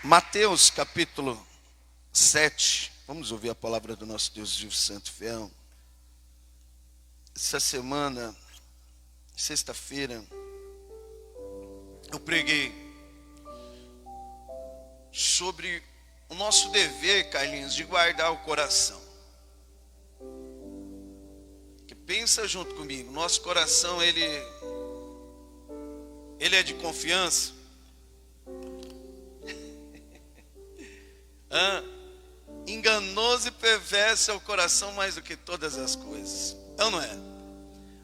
Mateus capítulo 7, vamos ouvir a palavra do nosso Deus vivo, santo e fiel. Essa semana, sexta-feira, eu preguei sobre o nosso dever, Carlinhos, de guardar o coração. Que pensa junto comigo, nosso coração, ele é de confiança. Enganoso e perverso é o coração mais do que todas as coisas. É ou não é?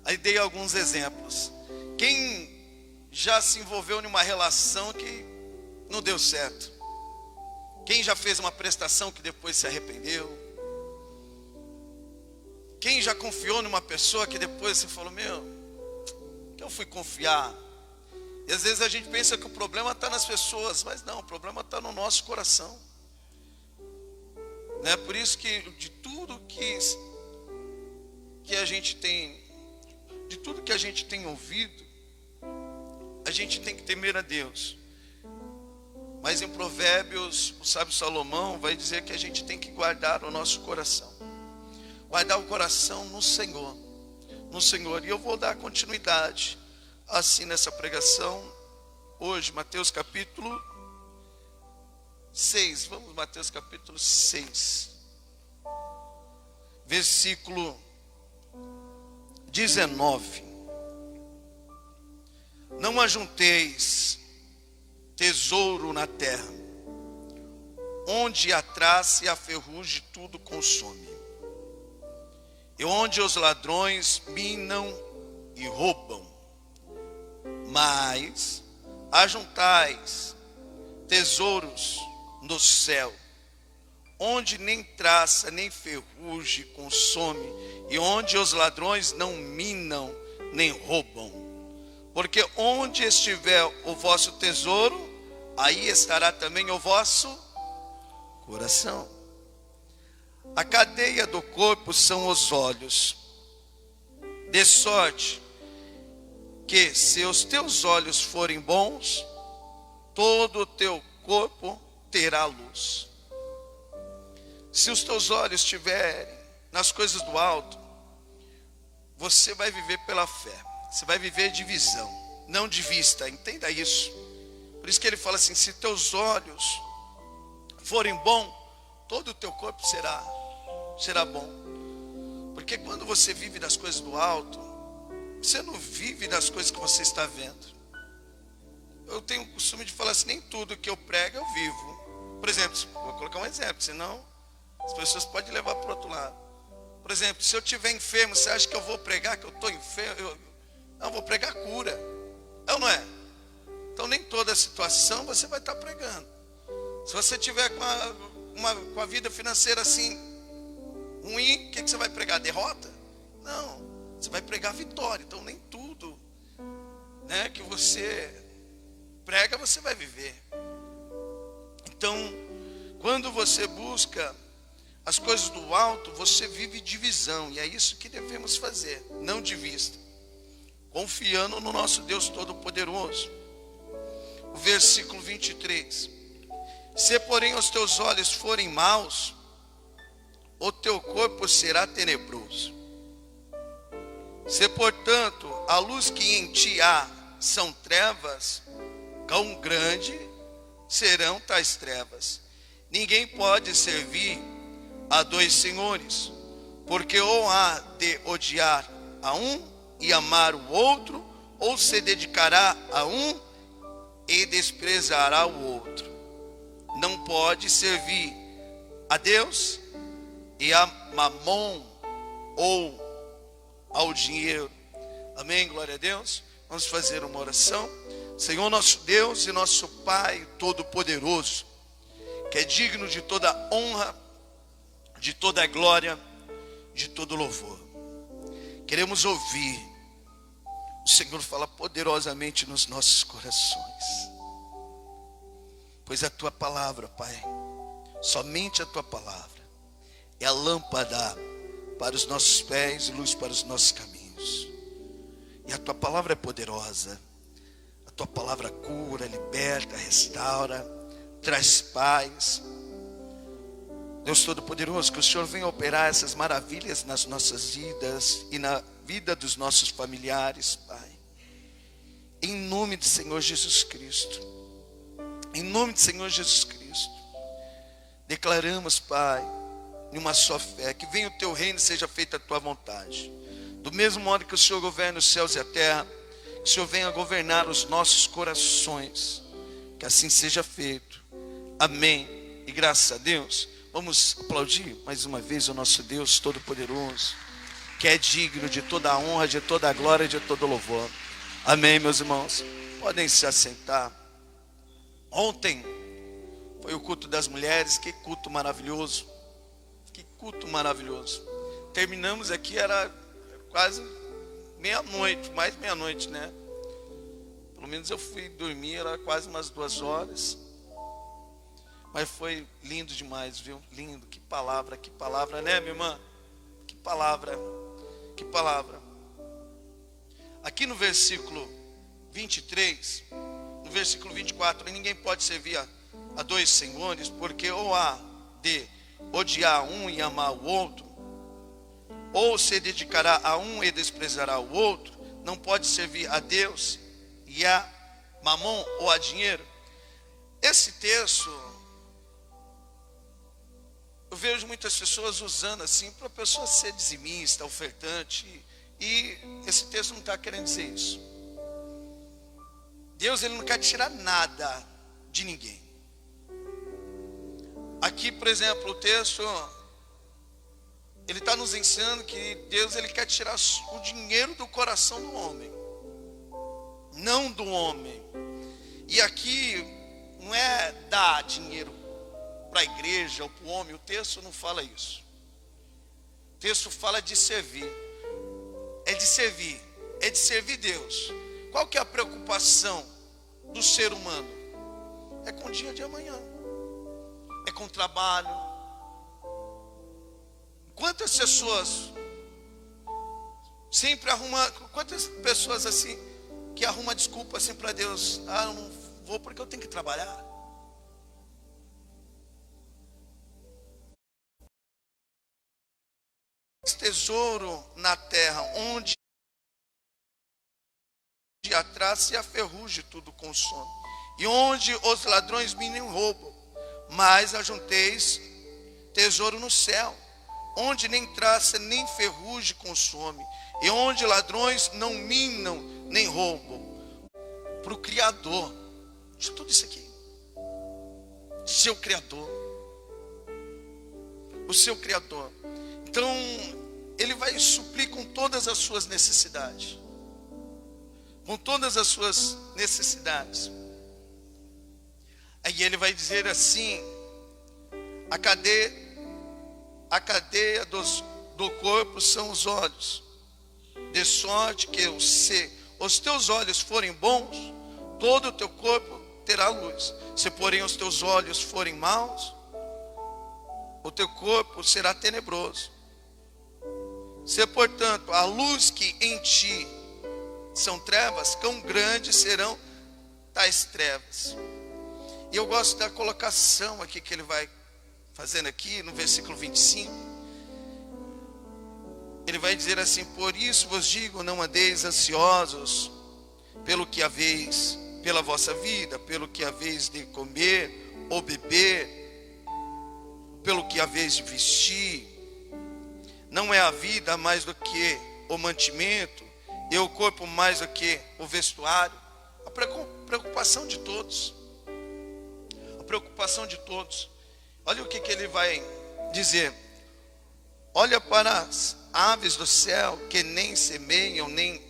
Aí dei alguns exemplos. Quem já se envolveu em uma relação que não deu certo? Quem já fez uma prestação que depois se arrependeu? Quem já confiou numa pessoa que depois você falou, que eu fui confiar? E às vezes a gente pensa que o problema está nas pessoas, mas não, o problema está no nosso coração. Né? Por isso que de tudo que a gente tem, de tudo que a gente tem ouvido, a gente tem que temer a Deus. Mas em Provérbios, o sábio Salomão vai dizer que a gente tem que guardar o nosso coração. Guardar o coração no Senhor. No Senhor. E eu vou dar continuidade assim nessa pregação. Hoje, Mateus capítulo 6. Vamos, Mateus capítulo 6. Versículo 19. Não ajunteis tesouro na terra, onde a traça e a ferrugem tudo consome, e onde os ladrões minam e roubam. Mas ajuntais tesouros no céu, onde nem traça nem ferrugem consome, e onde os ladrões não minam nem roubam. Porque onde estiver o vosso tesouro, aí estará também o vosso coração. A cadeia do corpo são os olhos, de sorte que se os teus olhos forem bons, todo o teu corpo terá luz. Se os teus olhos estiverem nas coisas do alto, você vai viver pela fé. Você vai viver de visão, não de vista. Entenda isso. Por isso que ele fala assim, se teus olhos forem bons, todo o teu corpo será bom. Porque quando você vive das coisas do alto, você não vive das coisas que você está vendo. Eu tenho o costume de falar assim, nem tudo que eu prego eu vivo. Por exemplo, vou colocar um exemplo, senão as pessoas podem levar para o outro lado. Por exemplo, se eu estiver enfermo, você acha que eu vou pregar que eu estou enfermo? Não, vou pregar cura. É ou não é? Então nem toda situação você vai estar pregando. Se você tiver com a vida financeira assim, ruim, o que você vai pregar? Derrota? Não, você vai pregar vitória. Então nem tudo, né, que você prega, você vai viver. Então, quando você busca as coisas do alto, você vive de visão. E é isso que devemos fazer, não de vista. Confiando no nosso Deus Todo-Poderoso. O versículo 23. Se porém os teus olhos forem maus, o teu corpo será tenebroso. Se portanto a luz que em ti há são trevas, quão grande serão tais trevas. Ninguém pode servir a dois senhores, porque ou há de odiar a um e amar o outro, ou se dedicará a um e desprezará o outro. Não pode servir a Deus e a Mamon, ou ao dinheiro. Amém, glória a Deus. Vamos fazer uma oração. Senhor nosso Deus e nosso Pai Todo-Poderoso, que é digno de toda honra, de toda glória, de todo louvor. Queremos ouvir o Senhor fala poderosamente nos nossos corações. Pois a tua palavra, Pai, somente a tua palavra é a lâmpada para os nossos pés e luz para os nossos caminhos. E a tua palavra é poderosa. A tua palavra cura, liberta, restaura. traz paz. Deus Todo-Poderoso, que o Senhor venha operar essas maravilhas nas nossas vidas e na vida dos nossos familiares, Pai. Em nome do Senhor Jesus Cristo. Em nome do Senhor Jesus Cristo. Declaramos, Pai, em uma só fé, que venha o teu reino e seja feita a tua vontade. Do mesmo modo que o Senhor governa os céus e a terra, que o Senhor venha governar os nossos corações. Que assim seja feito. Amém. E graças a Deus. Vamos aplaudir mais uma vez o nosso Deus Todo-Poderoso, que é digno de toda a honra, de toda a glória e de todo o louvor. Amém, meus irmãos. Podem se assentar. Ontem foi o culto das mulheres. Que culto maravilhoso. Que culto maravilhoso. Terminamos aqui, era quase meia-noite, mais meia-noite, né? Pelo menos eu fui dormir, era quase umas 2 horas. Mas foi lindo demais, viu? Lindo, que palavra, né, minha irmã? Que palavra, que palavra. Aqui no versículo 23, no versículo 24, ninguém pode servir a 2 senhores, porque ou há de odiar um e amar o outro, ou se dedicará a um e desprezará o outro. Não pode servir a Deus e a mamon ou a dinheiro. Esse texto, eu vejo muitas pessoas usando assim para a pessoa ser dizimista, ofertante, e esse texto não está querendo dizer isso. Deus, ele não quer tirar nada de ninguém. Aqui, por exemplo, o texto, ele está nos ensinando que Deus, ele quer tirar o dinheiro do coração do homem, não do homem. E aqui não é dar dinheiro para a igreja ou para o homem. O texto não fala isso. O texto fala de servir. É de servir Deus. Qual que é a preocupação do ser humano? É com o dia de amanhã, é com o trabalho. Quantas pessoas quantas pessoas assim que arrumam desculpa assim para Deus? Eu não vou porque eu tenho que trabalhar. Tesouro na terra, onde a traça e a ferrugem tudo consome, e onde os ladrões minam e roubam, mas ajunteis tesouro no céu, onde nem traça nem ferrugem consome, e onde ladrões não minam nem roubam. Para o Criador de tudo isso aqui, seu Criador, o seu Criador. Então ele vai suprir com todas as suas necessidades. Com todas as suas necessidades. Aí ele vai dizer assim: a cadeia do corpo são os olhos. De sorte que se os teus olhos forem bons, todo o teu corpo terá luz. Se porém os teus olhos forem maus, o teu corpo será tenebroso. Se, portanto, a luz que em ti são trevas, quão grandes serão tais trevas. E eu gosto da colocação aqui que ele vai fazendo aqui no versículo 25. Ele vai dizer assim: por isso vos digo, não andeis ansiosos pelo que haveis, pela vossa vida, pelo que haveis de comer ou beber, pelo que haveis de vestir. Não é a vida mais do que o mantimento, e o corpo mais do que o vestuário. A preocupação de todos. A preocupação de todos. Olha o que ele vai dizer. Olha para as aves do céu, que nem semeiam, nem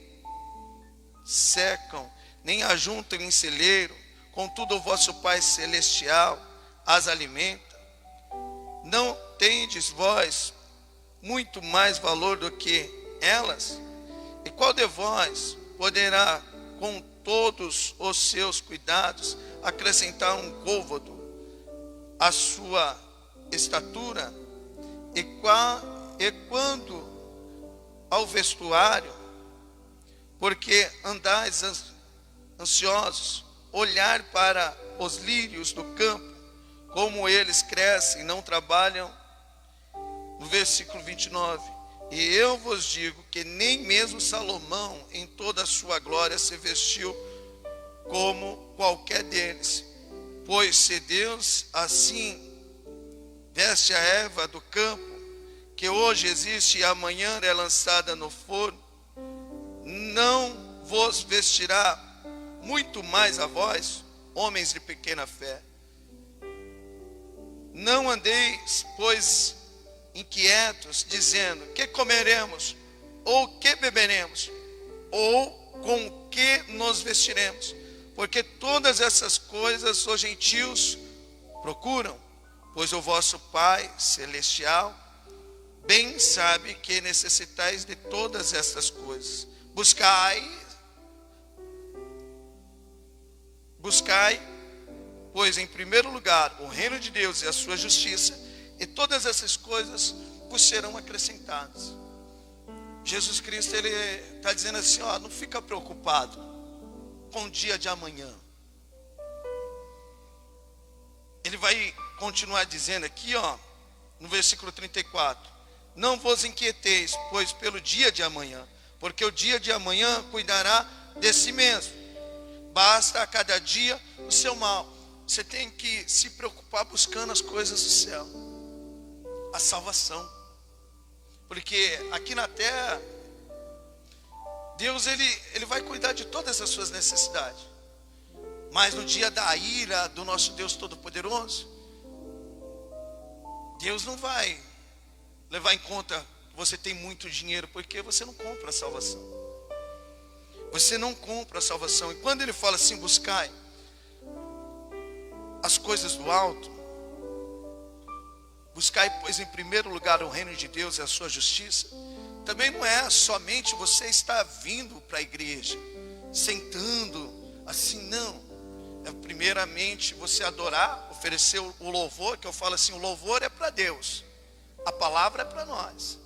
secam, nem ajuntam em celeiro, contudo o vosso Pai Celestial as alimenta. Não tendes vós muito mais valor do que elas? E qual de vós poderá, com todos os seus cuidados, acrescentar um côvado à sua estatura? E quando ao vestuário, porque andais ansiosos, olhar para os lírios do campo, como eles crescem, não trabalham. No versículo 29, e eu vos digo que nem mesmo Salomão, em toda a sua glória, se vestiu como qualquer deles. Pois se Deus assim veste a erva do campo, que hoje existe e amanhã é lançada no forno, não vos vestirá muito mais a vós, homens de pequena fé. Não andeis, pois, inquietos, dizendo: que comeremos, ou que beberemos, ou com que nos vestiremos? Porque todas essas coisas os gentios procuram, pois o vosso Pai Celestial bem sabe que necessitais de todas essas coisas. Buscai, pois em primeiro lugar o reino de Deus e a sua justiça, e todas essas coisas vos serão acrescentadas. Jesus Cristo, ele está dizendo assim, ó, não fica preocupado com o dia de amanhã. Ele vai continuar dizendo aqui, ó, no versículo 34, não vos inquieteis, pois pelo dia de amanhã, porque o dia de amanhã cuidará de si mesmo. Basta a cada dia o seu mal. Você tem que se preocupar buscando as coisas do céu, a salvação. Porque aqui na terra, Deus ele vai cuidar de todas as suas necessidades. Mas no dia da ira do nosso Deus Todo-Poderoso, Deus não vai levar em conta que você tem muito dinheiro, porque você não compra a salvação. Você não compra a salvação. E quando ele fala assim, buscai as coisas do alto, buscai, pois, em primeiro lugar o reino de Deus e a sua justiça, também não é somente você estar vindo para a igreja, sentando assim, não. É primeiramente você adorar, oferecer o louvor, que eu falo assim, o louvor é para Deus, a palavra é para nós.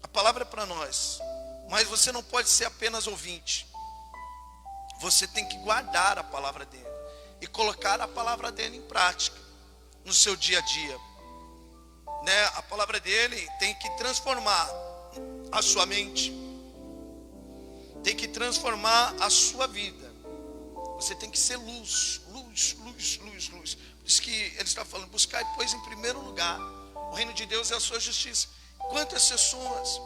A palavra é para nós, mas você não pode ser apenas ouvinte. Você tem que guardar a palavra dele e colocar a palavra dele em prática no seu dia a dia. Né? A palavra dele tem que transformar a sua mente, tem que transformar a sua vida. Você tem que ser luz, luz, luz, luz, luz. Por isso que ele está falando, buscar, pois, em primeiro lugar o reino de Deus e a sua justiça. Quantas pessoas,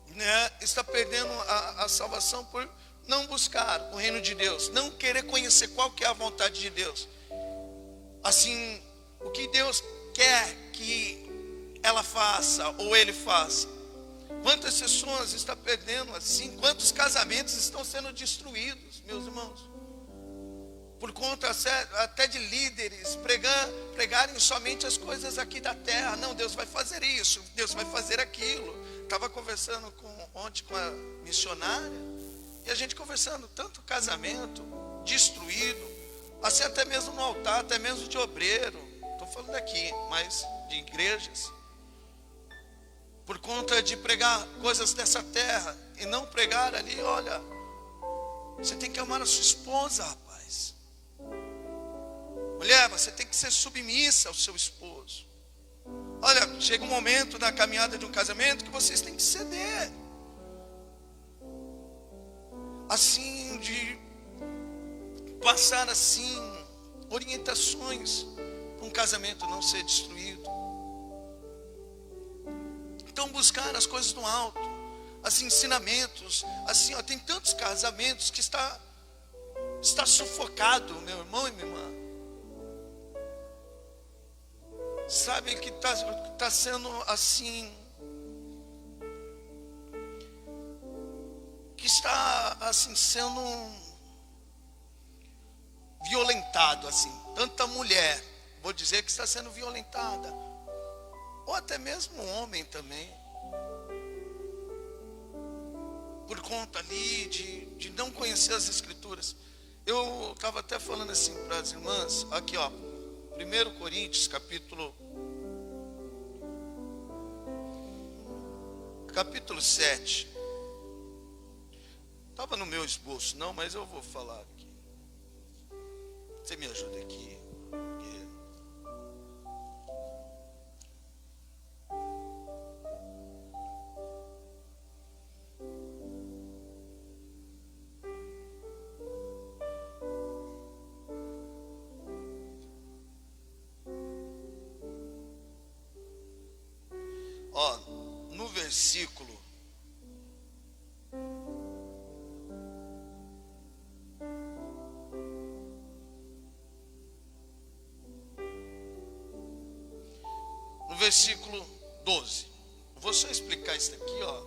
né, está perdendo a salvação por não buscar o reino de Deus, não querer conhecer qual que é a vontade de Deus. Assim, o que Deus quer que ela faça ou ele faça. Quantas pessoas estão perdendo assim? Quantos casamentos estão sendo destruídos, meus irmãos? Por conta até de líderes pregarem somente as coisas aqui da terra. Não, Deus vai fazer isso, Deus vai fazer aquilo. Estava conversando ontem com a missionária, e a gente conversando, tanto casamento destruído, assim até mesmo no altar, até mesmo de obreiro. Estou falando aqui, mas de igrejas. Por conta de pregar coisas dessa terra e não pregar ali, olha, você tem que amar a sua esposa, rapaz. Mulher, você tem que ser submissa ao seu esposo. Olha, chega um momento na caminhada de um casamento que vocês têm que ceder. Assim, de passar assim, orientações para um casamento não ser destruído. Então buscar as coisas do alto, assim, ensinamentos, assim, ó, tem tantos casamentos que está sufocado, meu irmão e minha irmã. Sabe que está sendo assim, que está assim sendo violentado, assim, tanta mulher, vou dizer que está sendo violentada. Ou até mesmo um homem também. Por conta ali de não conhecer as escrituras. Eu estava até falando assim para as irmãs. Aqui ó, 1 Coríntios capítulo 7. Estava no meu esboço, não, mas eu vou falar aqui. Você me ajuda aqui. Ó, no versículo versículo 12. Vou só explicar isso aqui, ó.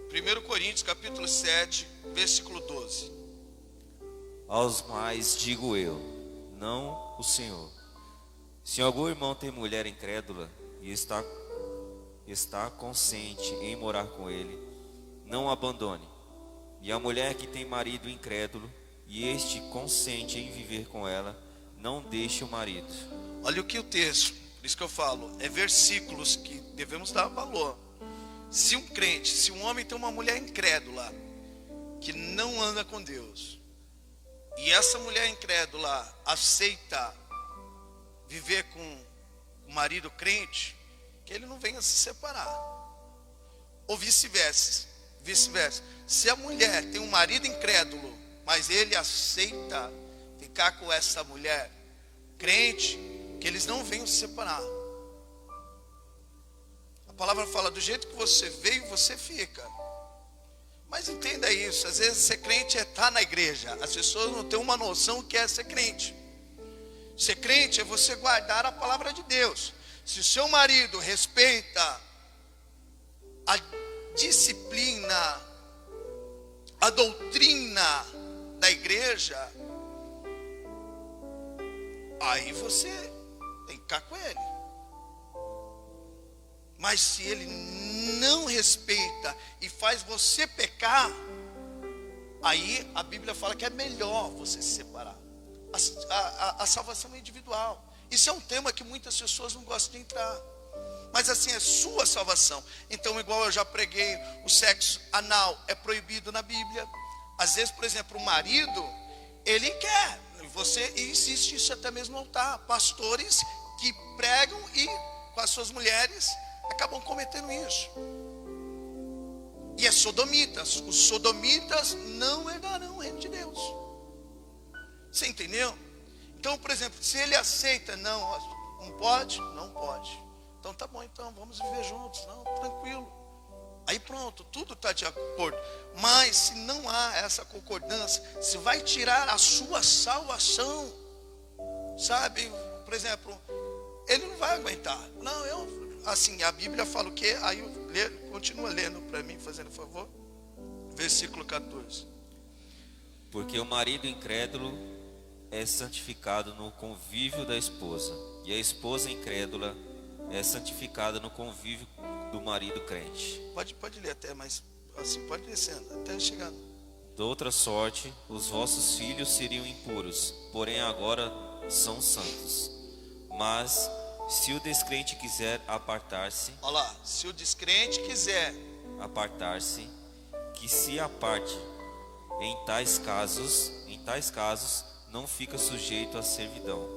1 Coríntios, capítulo 7, versículo 12. Aos mais digo eu, não o Senhor. Se algum irmão tem mulher incrédula e está consciente em morar com ele, não o abandone. E a mulher que tem marido incrédulo e este consente em viver com ela, não deixe o marido. Olha o que o texto, por isso que eu falo, é versículos que devemos dar valor. Se um crente, se um homem tem uma mulher incrédula, que não anda com Deus, e essa mulher incrédula aceita viver com o marido crente, que ele não venha se separar. Ou vice-versa. Se a mulher tem um marido incrédulo, mas ele aceita ficar com essa mulher crente, que eles não venham se separar. A palavra fala, do jeito que você veio, você fica. Mas entenda isso, às vezes ser crente é estar na igreja. As pessoas não têm uma noção do que é ser crente. Ser crente é você guardar a palavra de Deus. Se o seu marido respeita a disciplina, a doutrina da igreja, aí você tem que ficar com ele. Mas se ele não respeita e faz você pecar, aí a Bíblia fala que é melhor você se separar. A salvação é individual. Isso é um tema que muitas pessoas não gostam de entrar. Mas assim, é sua salvação. Então, igual eu já preguei, o sexo anal é proibido na Bíblia. Às vezes, por exemplo, o marido, ele quer. E existe isso até mesmo no altar. Pastores que pregam e com as suas mulheres acabam cometendo isso. E é sodomitas. Os sodomitas não herdarão o reino de Deus. Você entendeu? Então, por exemplo, se ele aceita, não pode, não pode. Então tá bom, então vamos viver juntos, não, tranquilo. Aí pronto, tudo está de acordo. Mas se não há essa concordância, se vai tirar a sua salvação, sabe? Por exemplo, ele não vai aguentar. Assim, a Bíblia fala o quê? Aí continua lendo para mim, fazendo favor. Versículo 14. Porque o marido incrédulo é santificado no convívio da esposa, e a esposa incrédula é santificada no convívio do marido crente. Pode ler até, mas assim, pode descendo, até chegar. De outra sorte, os vossos filhos seriam impuros, porém agora são santos. Mas se o descrente quiser apartar-se, olha lá, se o descrente quiser apartar-se, que se aparte. Em tais casos, não fica sujeito à servidão.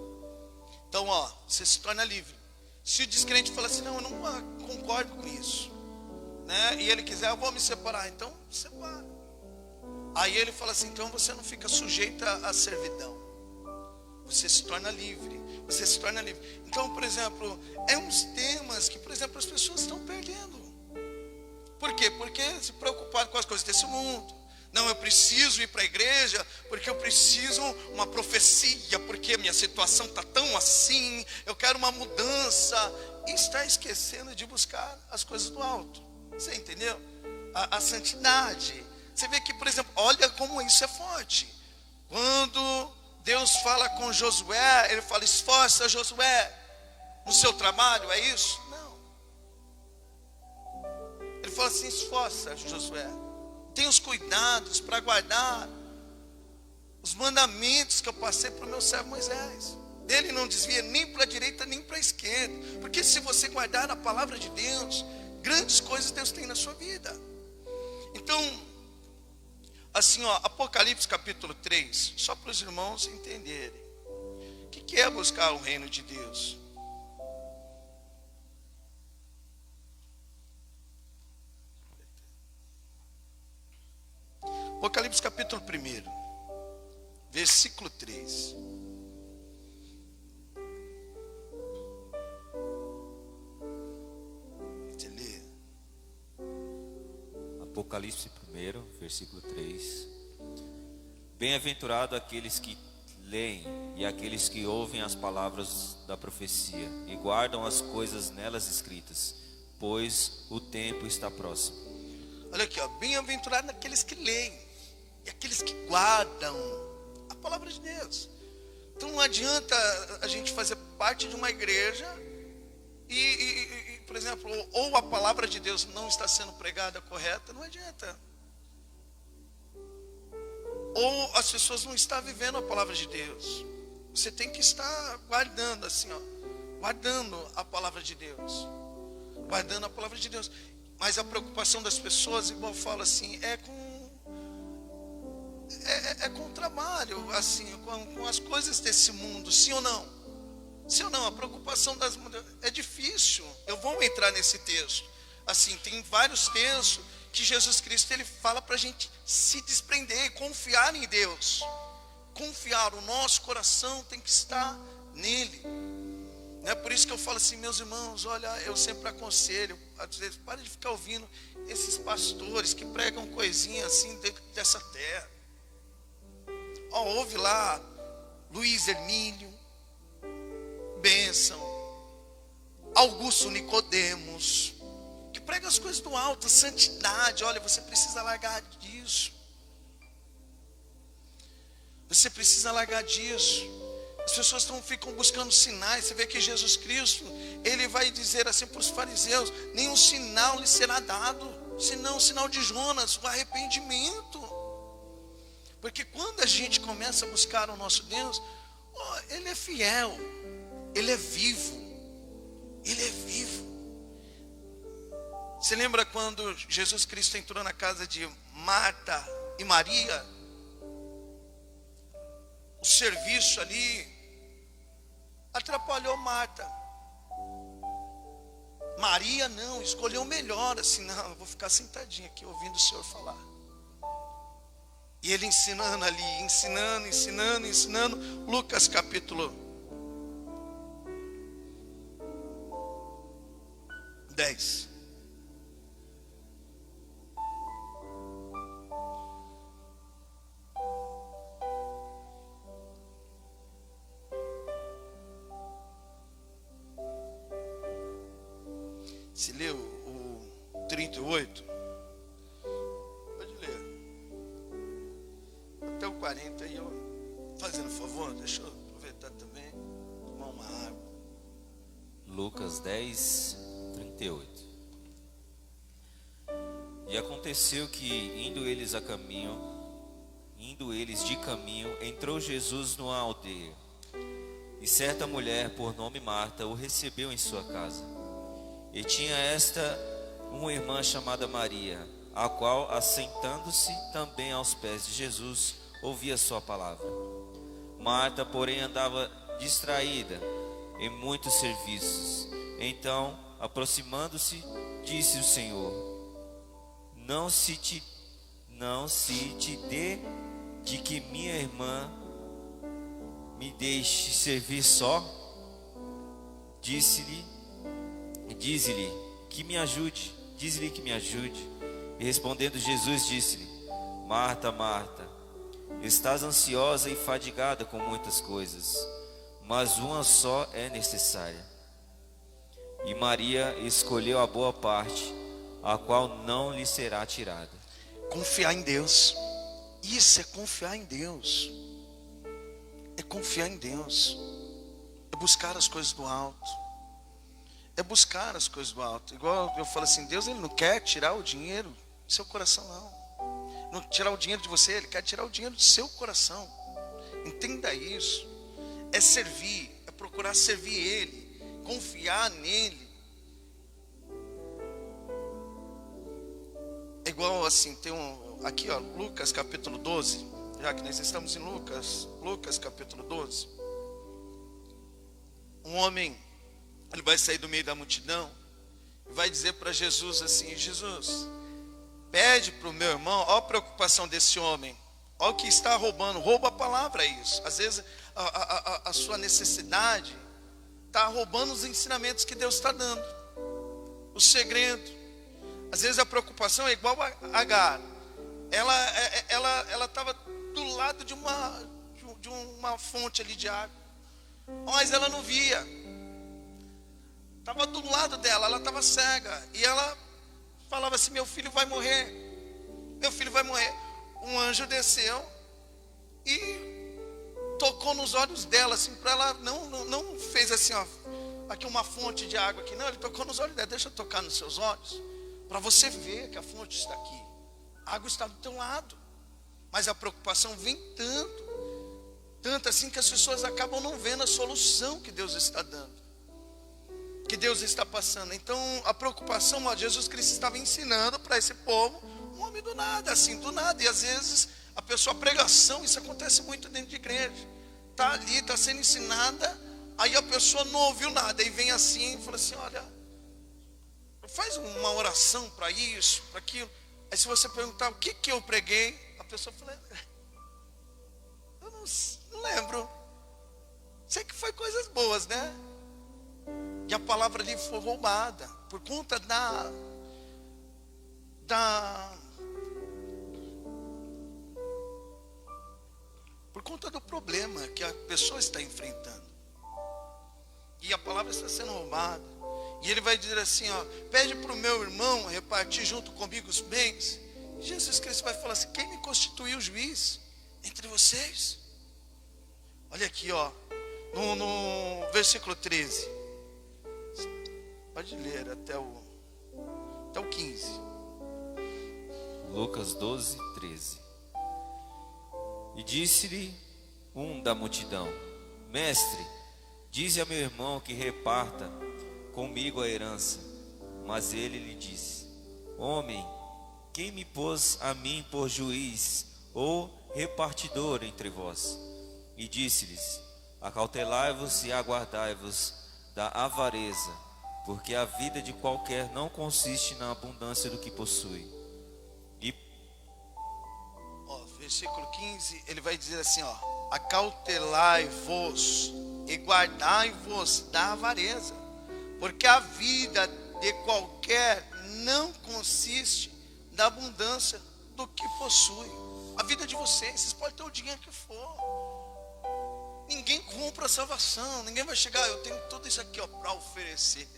Então, você se torna livre. Se o descrente fala assim, não, eu não concordo com isso, né? E ele quiser, eu vou me separar, então separa. Aí ele fala assim, então você não fica sujeito à servidão. Você se torna livre. Você se torna livre. Então, por exemplo, é uns temas que, por exemplo, as pessoas estão perdendo. Por quê? Porque se preocupam com as coisas desse mundo. Não, eu preciso ir para a igreja porque eu preciso uma profecia, porque minha situação está tão assim, eu quero uma mudança. E está esquecendo de buscar as coisas do alto. Você entendeu? A santidade. Você vê que, por exemplo, olha como isso é forte. Quando Deus fala com Josué, ele fala, esforça Josué no seu trabalho, é isso? Não. Ele fala assim, esforça Josué. Tenha os cuidados para guardar os mandamentos que eu passei para o meu servo Moisés. Dele não desvia nem para a direita nem para a esquerda. Porque se você guardar a palavra de Deus, grandes coisas Deus tem na sua vida. Então, assim, Apocalipse capítulo 3, só para os irmãos entenderem. que é buscar o reino de Deus? Apocalipse capítulo 1, versículo 3. Você lê. Apocalipse 1, versículo 3. Bem-aventurado aqueles que leem e aqueles que ouvem as palavras da profecia e guardam as coisas nelas escritas, pois o tempo está próximo. Olha aqui, ó, bem-aventurado aqueles que leem e aqueles que guardam a palavra de Deus. Então não adianta a gente fazer parte de uma igreja e, por exemplo, ou a palavra de Deus não está sendo pregada correta, não adianta. Ou as pessoas não estão vivendo a palavra de Deus. Você tem que estar guardando assim, ó, guardando a palavra de Deus. Guardando a palavra de Deus. Mas a preocupação das pessoas, igual eu falo assim, é com o trabalho, assim, com as coisas desse mundo, sim ou não? Sim ou não? A preocupação das mulheres é difícil. Eu vou entrar nesse texto. Assim, tem vários textos que Jesus Cristo ele fala para a gente se desprender, confiar em Deus. Confiar, o nosso coração tem que estar nele. É por isso que eu falo assim, meus irmãos, olha, eu sempre aconselho, às vezes, para de ficar ouvindo esses pastores que pregam coisinha assim dessa terra. Ó, ouve lá, Luiz Hermínio, Bênção, Augusto Nicodemos, que prega as coisas do alto, santidade. Olha, você precisa largar disso. Você precisa largar disso. As pessoas ficam buscando sinais. Você vê que Jesus Cristo, ele vai dizer assim para os fariseus: nenhum sinal lhe será dado, senão o sinal de Jonas, o arrependimento. Porque quando a gente começa a buscar o nosso Deus, ele é fiel, ele é vivo, ele é vivo. Você lembra quando Jesus Cristo entrou na casa de Marta e Maria? O serviço ali atrapalhou Marta. Maria não, escolheu o melhor, assim, não, eu vou ficar sentadinha aqui ouvindo o Senhor falar. E ele ensinando ali, ensinando. Lucas capítulo 10. Se leu o 38, pode ler. Até o 40 aí, eu, fazendo favor, deixa eu aproveitar também, tomar uma água. Lucas 10, 38. E aconteceu que, indo eles de caminho, entrou Jesus numa aldeia. E certa mulher, por nome Marta, o recebeu em sua casa. E tinha esta uma irmã chamada Maria, a qual, assentando-se também aos pés de Jesus, ouvia sua palavra. Marta, porém, andava distraída em muitos serviços. Então, aproximando-se, disse o Senhor: Não se te dê de que minha irmã me deixe servir só? Dize-lhe que me ajude. E respondendo Jesus, disse-lhe: Marta, Marta, estás ansiosa e fadigada com muitas coisas, mas uma só é necessária. E Maria escolheu a boa parte, a qual não lhe será tirada. Confiar em Deus. Isso é confiar em Deus. É confiar em Deus. É buscar as coisas do alto. É buscar as coisas do alto. Igual eu falo assim, Deus ele não quer tirar o dinheiro do seu coração, não. Não tirar o dinheiro de você, ele quer tirar o dinheiro do seu coração. Entenda isso. É servir, é procurar servir ele, confiar nele. É igual assim, tem aqui ó, Lucas capítulo 12, já que nós estamos em Lucas capítulo 12. um homem, ele vai sair do meio da multidão e vai dizer para Jesus assim: Jesus, pede para o meu irmão, olha a preocupação desse homem, olha o que está roubando, rouba a palavra, é isso. Às vezes a sua necessidade está roubando os ensinamentos que Deus está dando, o segredo. Às vezes a preocupação é igual a Agar, ela estava do lado de uma fonte ali de água, mas ela não via, estava do lado dela, ela estava cega, e ela falava assim: meu filho vai morrer, meu filho vai morrer. Um anjo desceu e tocou nos olhos dela, assim, para ela, não fez assim, ó, aqui uma fonte de água aqui, não, ele tocou nos olhos dela: deixa eu tocar nos seus olhos, para você ver que a fonte está aqui, a água está do teu lado. Mas a preocupação vem tanto assim, que as pessoas acabam não vendo a solução que Deus está dando, que Deus está passando. Então a preocupação, Jesus Cristo estava ensinando para esse povo, um homem do nada, assim, do nada. E às vezes a pessoa, a pregação, isso acontece muito dentro de igreja, está ali, está sendo ensinada, aí a pessoa não ouviu nada, e vem assim e fala assim: olha, faz uma oração para isso, para aquilo. Aí se você perguntar o que eu preguei, a pessoa fala: eu não lembro, sei que foi coisas boas, né? E a palavra ali foi roubada por conta por conta do problema que a pessoa está enfrentando. E a palavra está sendo roubada. E ele vai dizer assim, ó: pede para o meu irmão repartir junto comigo os bens. E Jesus Cristo vai falar assim: quem me constituiu juiz entre vocês? Olha aqui, ó, no versículo 13. Pode ler até o 15. Lucas 12, 13. E disse-lhe um da multidão: Mestre, dize a meu irmão que reparta comigo a herança. Mas ele lhe disse: Homem, quem me pôs a mim por juiz ou repartidor entre vós? E disse-lhes: Acautelai-vos e aguardai-vos da avareza, porque a vida de qualquer não consiste na abundância do que possui. E versículo 15, ele vai dizer assim, ó: acautelai-vos e guardai-vos da avareza, porque a vida de qualquer não consiste na abundância do que possui. A vida de vocês podem ter o dinheiro que for, ninguém compra a salvação, ninguém vai chegar: eu tenho tudo isso aqui, ó, para oferecer.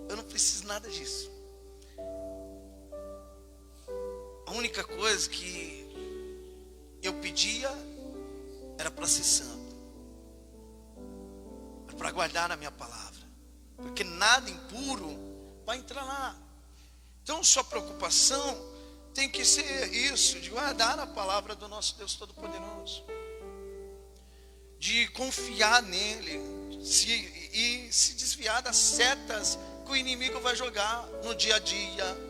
Eu não preciso nada disso. A única coisa que eu pedia era para ser santo, era para guardar a minha palavra, porque nada impuro vai entrar lá. Então sua preocupação tem que ser isso, de guardar a palavra do nosso Deus Todo-Poderoso, de confiar nele, e se desviar das setas que o inimigo vai jogar no dia a dia.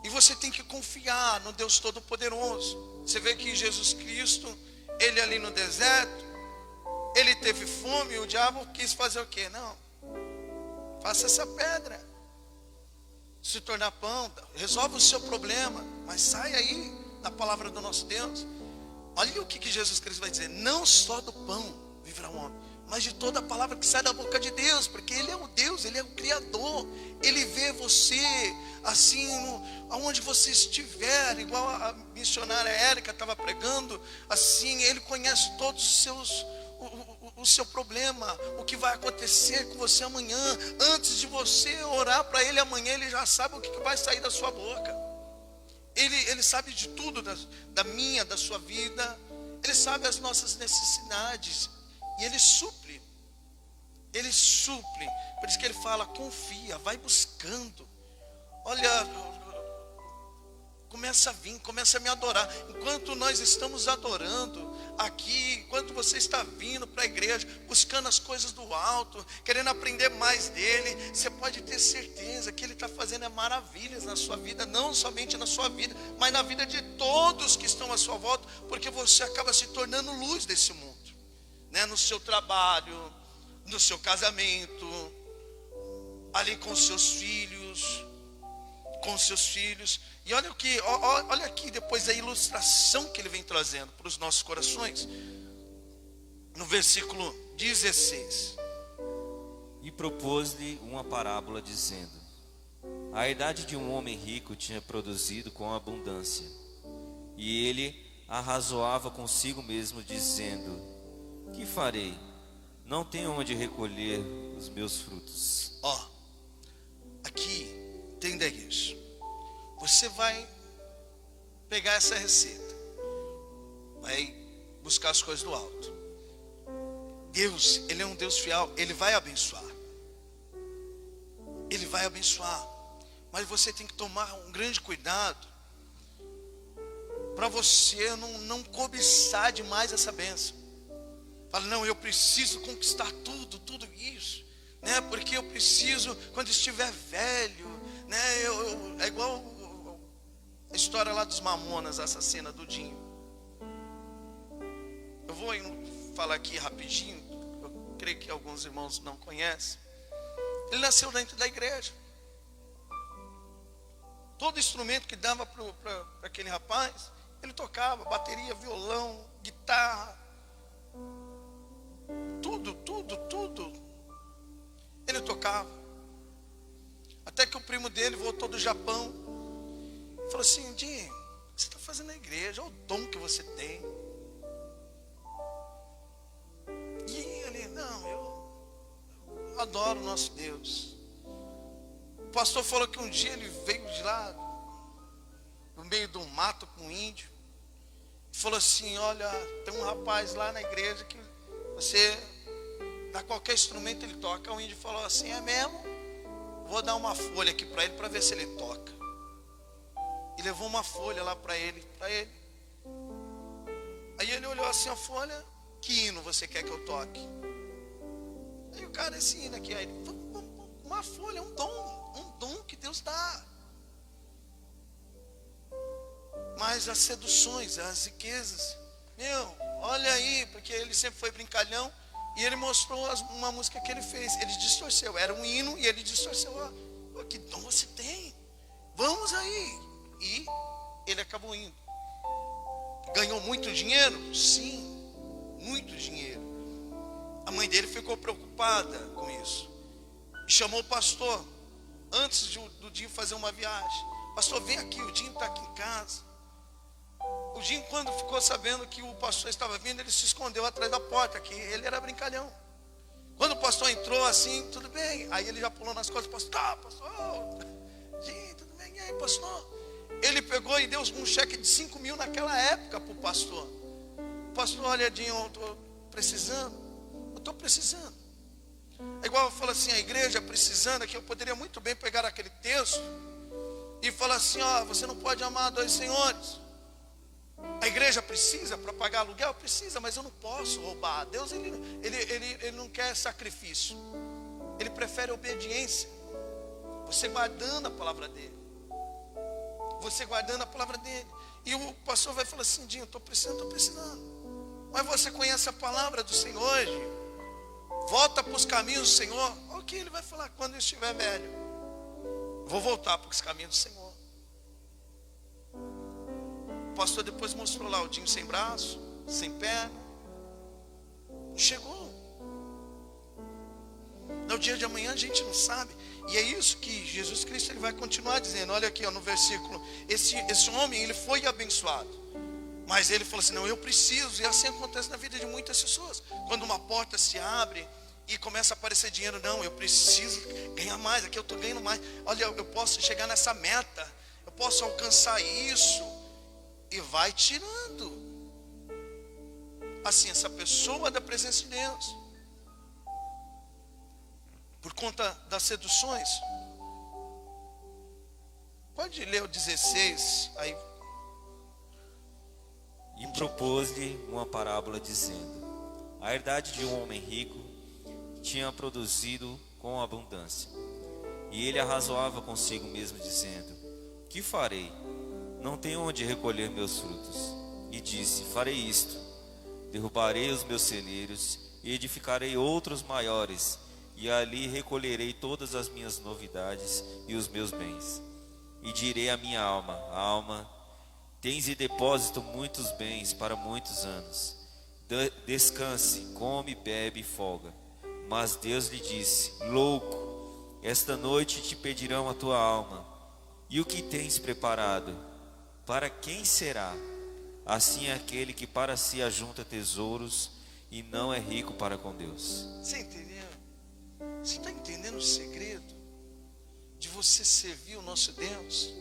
E você tem que confiar no Deus Todo-Poderoso. Você vê que Jesus Cristo, ele ali no deserto, ele teve fome, e o diabo quis fazer o quê? Não, faça essa pedra se tornar pão, resolve o seu problema, mas sai aí da palavra do nosso Deus. Olha o que Jesus Cristo vai dizer: não só do pão viverá o homem, mas de toda a palavra que sai da boca de Deus, porque ele é o Deus, ele é o Criador, ele vê você assim, aonde você estiver, igual a missionária Érica estava pregando, assim, ele conhece todos os seus, o seu problema, o que vai acontecer com você amanhã. Antes de você orar para ele amanhã, ele já sabe o que vai sair da sua boca. Ele sabe de tudo, da minha, da sua vida. Ele sabe as nossas necessidades, e ele supre. Ele supre. Por isso que ele fala: confia, vai buscando. Olha, Começa a vir, começa a me adorar. Enquanto nós estamos adorando aqui, enquanto você está vindo para a igreja, buscando as coisas do alto, querendo aprender mais dele, você pode ter certeza que ele está fazendo maravilhas na sua vida, não somente na sua vida, mas na vida de todos que estão à sua volta, porque você acaba se tornando luz desse mundo, né? No seu trabalho, no seu casamento, ali com seus filhos. E olha olha aqui depois a ilustração que ele vem trazendo para os nossos corações, no versículo 16. E propôs-lhe uma parábola, dizendo: a herdade de um homem rico tinha produzido com abundância, e ele arrazoava consigo mesmo, dizendo: que farei? Não tenho onde recolher os meus frutos. Aqui, entenda isso. Você vai pegar essa receita, vai buscar as coisas do alto. Deus, ele é um Deus fiel, ele vai abençoar. Ele vai abençoar. Mas você tem que tomar um grande cuidado para você não cobiçar demais essa bênção. Fala, não, eu preciso conquistar tudo isso, né? Porque eu preciso, quando estiver velho, né? É igual a história lá dos Mamonas, a assassina do Dinho. Eu vou falar aqui rapidinho, eu creio que alguns irmãos não conhecem. Ele nasceu dentro da igreja. Todo instrumento que dava para aquele rapaz, ele tocava, bateria, violão, guitarra, tudo. Ele tocava. Até que o primo dele voltou do Japão, falou assim: Dinho, o que você está fazendo na igreja? Olha o dom que você tem. E ele, não, eu adoro o nosso Deus. O pastor falou que um dia ele veio de lá, no meio do mato com um índio, e falou assim: olha, tem um rapaz lá na igreja que você dá qualquer instrumento, ele toca. O índio falou assim: é mesmo? Vou dar uma folha aqui para ele, para ver se ele toca. E levou uma folha lá para ele. Aí ele olhou assim a folha: que hino você quer que eu toque? Aí o cara, esse hino aqui. Aí ele, uma folha, um dom que Deus dá. Mas as seduções, as riquezas, olha aí, porque ele sempre foi brincalhão. E ele mostrou uma música que ele fez. Ele distorceu, era um hino e ele distorceu. Que dom você tem, vamos aí. E ele acabou indo. Ganhou muito dinheiro? Sim, muito dinheiro. A mãe dele ficou preocupada com isso e chamou o pastor antes do Dinho fazer uma viagem. Pastor, vem aqui, o Dinho está aqui em casa. O Dinho, quando ficou sabendo que o pastor estava vindo, ele se escondeu atrás da porta, que ele era brincalhão. Quando o pastor entrou assim, tudo bem. Aí ele já pulou nas costas do pastor: tá, pastor, Dinho, tudo bem? E aí, pastor? Ele pegou e deu um cheque de 5 mil naquela época para o pastor. Pastor, olha, Dinho, eu estou precisando. É igual eu falo assim, a igreja precisando, que eu poderia muito bem pegar aquele texto e falar assim: você não pode amar 2 senhores. A igreja precisa para pagar aluguel? Precisa, mas eu não posso roubar. Deus, ele não quer sacrifício. Ele prefere obediência. Você guardando a palavra dele. E o pastor vai falar assim: Dinho, estou precisando. Mas você conhece a palavra do Senhor hoje? Volta para os caminhos do Senhor. O que ele vai falar quando eu estiver velho? Vou voltar para os caminhos do Senhor. O pastor depois mostrou lá o Dinho sem braço, sem perna. Chegou. No dia de amanhã a gente não sabe. E é isso que Jesus Cristo ele vai continuar dizendo. Olha aqui no versículo. Esse homem, ele foi abençoado. Mas ele falou assim: não, eu preciso. E assim acontece na vida de muitas pessoas. Quando uma porta se abre e começa a aparecer dinheiro: não, eu preciso ganhar mais. Aqui eu estou ganhando mais. Olha, eu posso chegar nessa meta. Eu posso alcançar isso. E vai tirando assim essa pessoa da presença de Deus, por conta das seduções. Pode ler o 16, aí. E propôs-lhe uma parábola dizendo: a herdade de um homem rico tinha produzido com abundância. E ele arrazoava consigo mesmo dizendo: que farei? Não tenho onde recolher meus frutos. E disse: farei isto: derrubarei os meus celeiros e edificarei outros maiores, e ali recolherei todas as minhas novidades e os meus bens. E direi à minha alma: alma, tens em depósito muitos bens para muitos anos. Descanse, come, bebe e folga. Mas Deus lhe disse: louco, esta noite te pedirão a tua alma. E o que tens preparado? Para quem será? Assim é aquele que para si ajunta tesouros e não é rico para com Deus. Você entendeu? Você está entendendo o segredo de você servir o nosso Deus?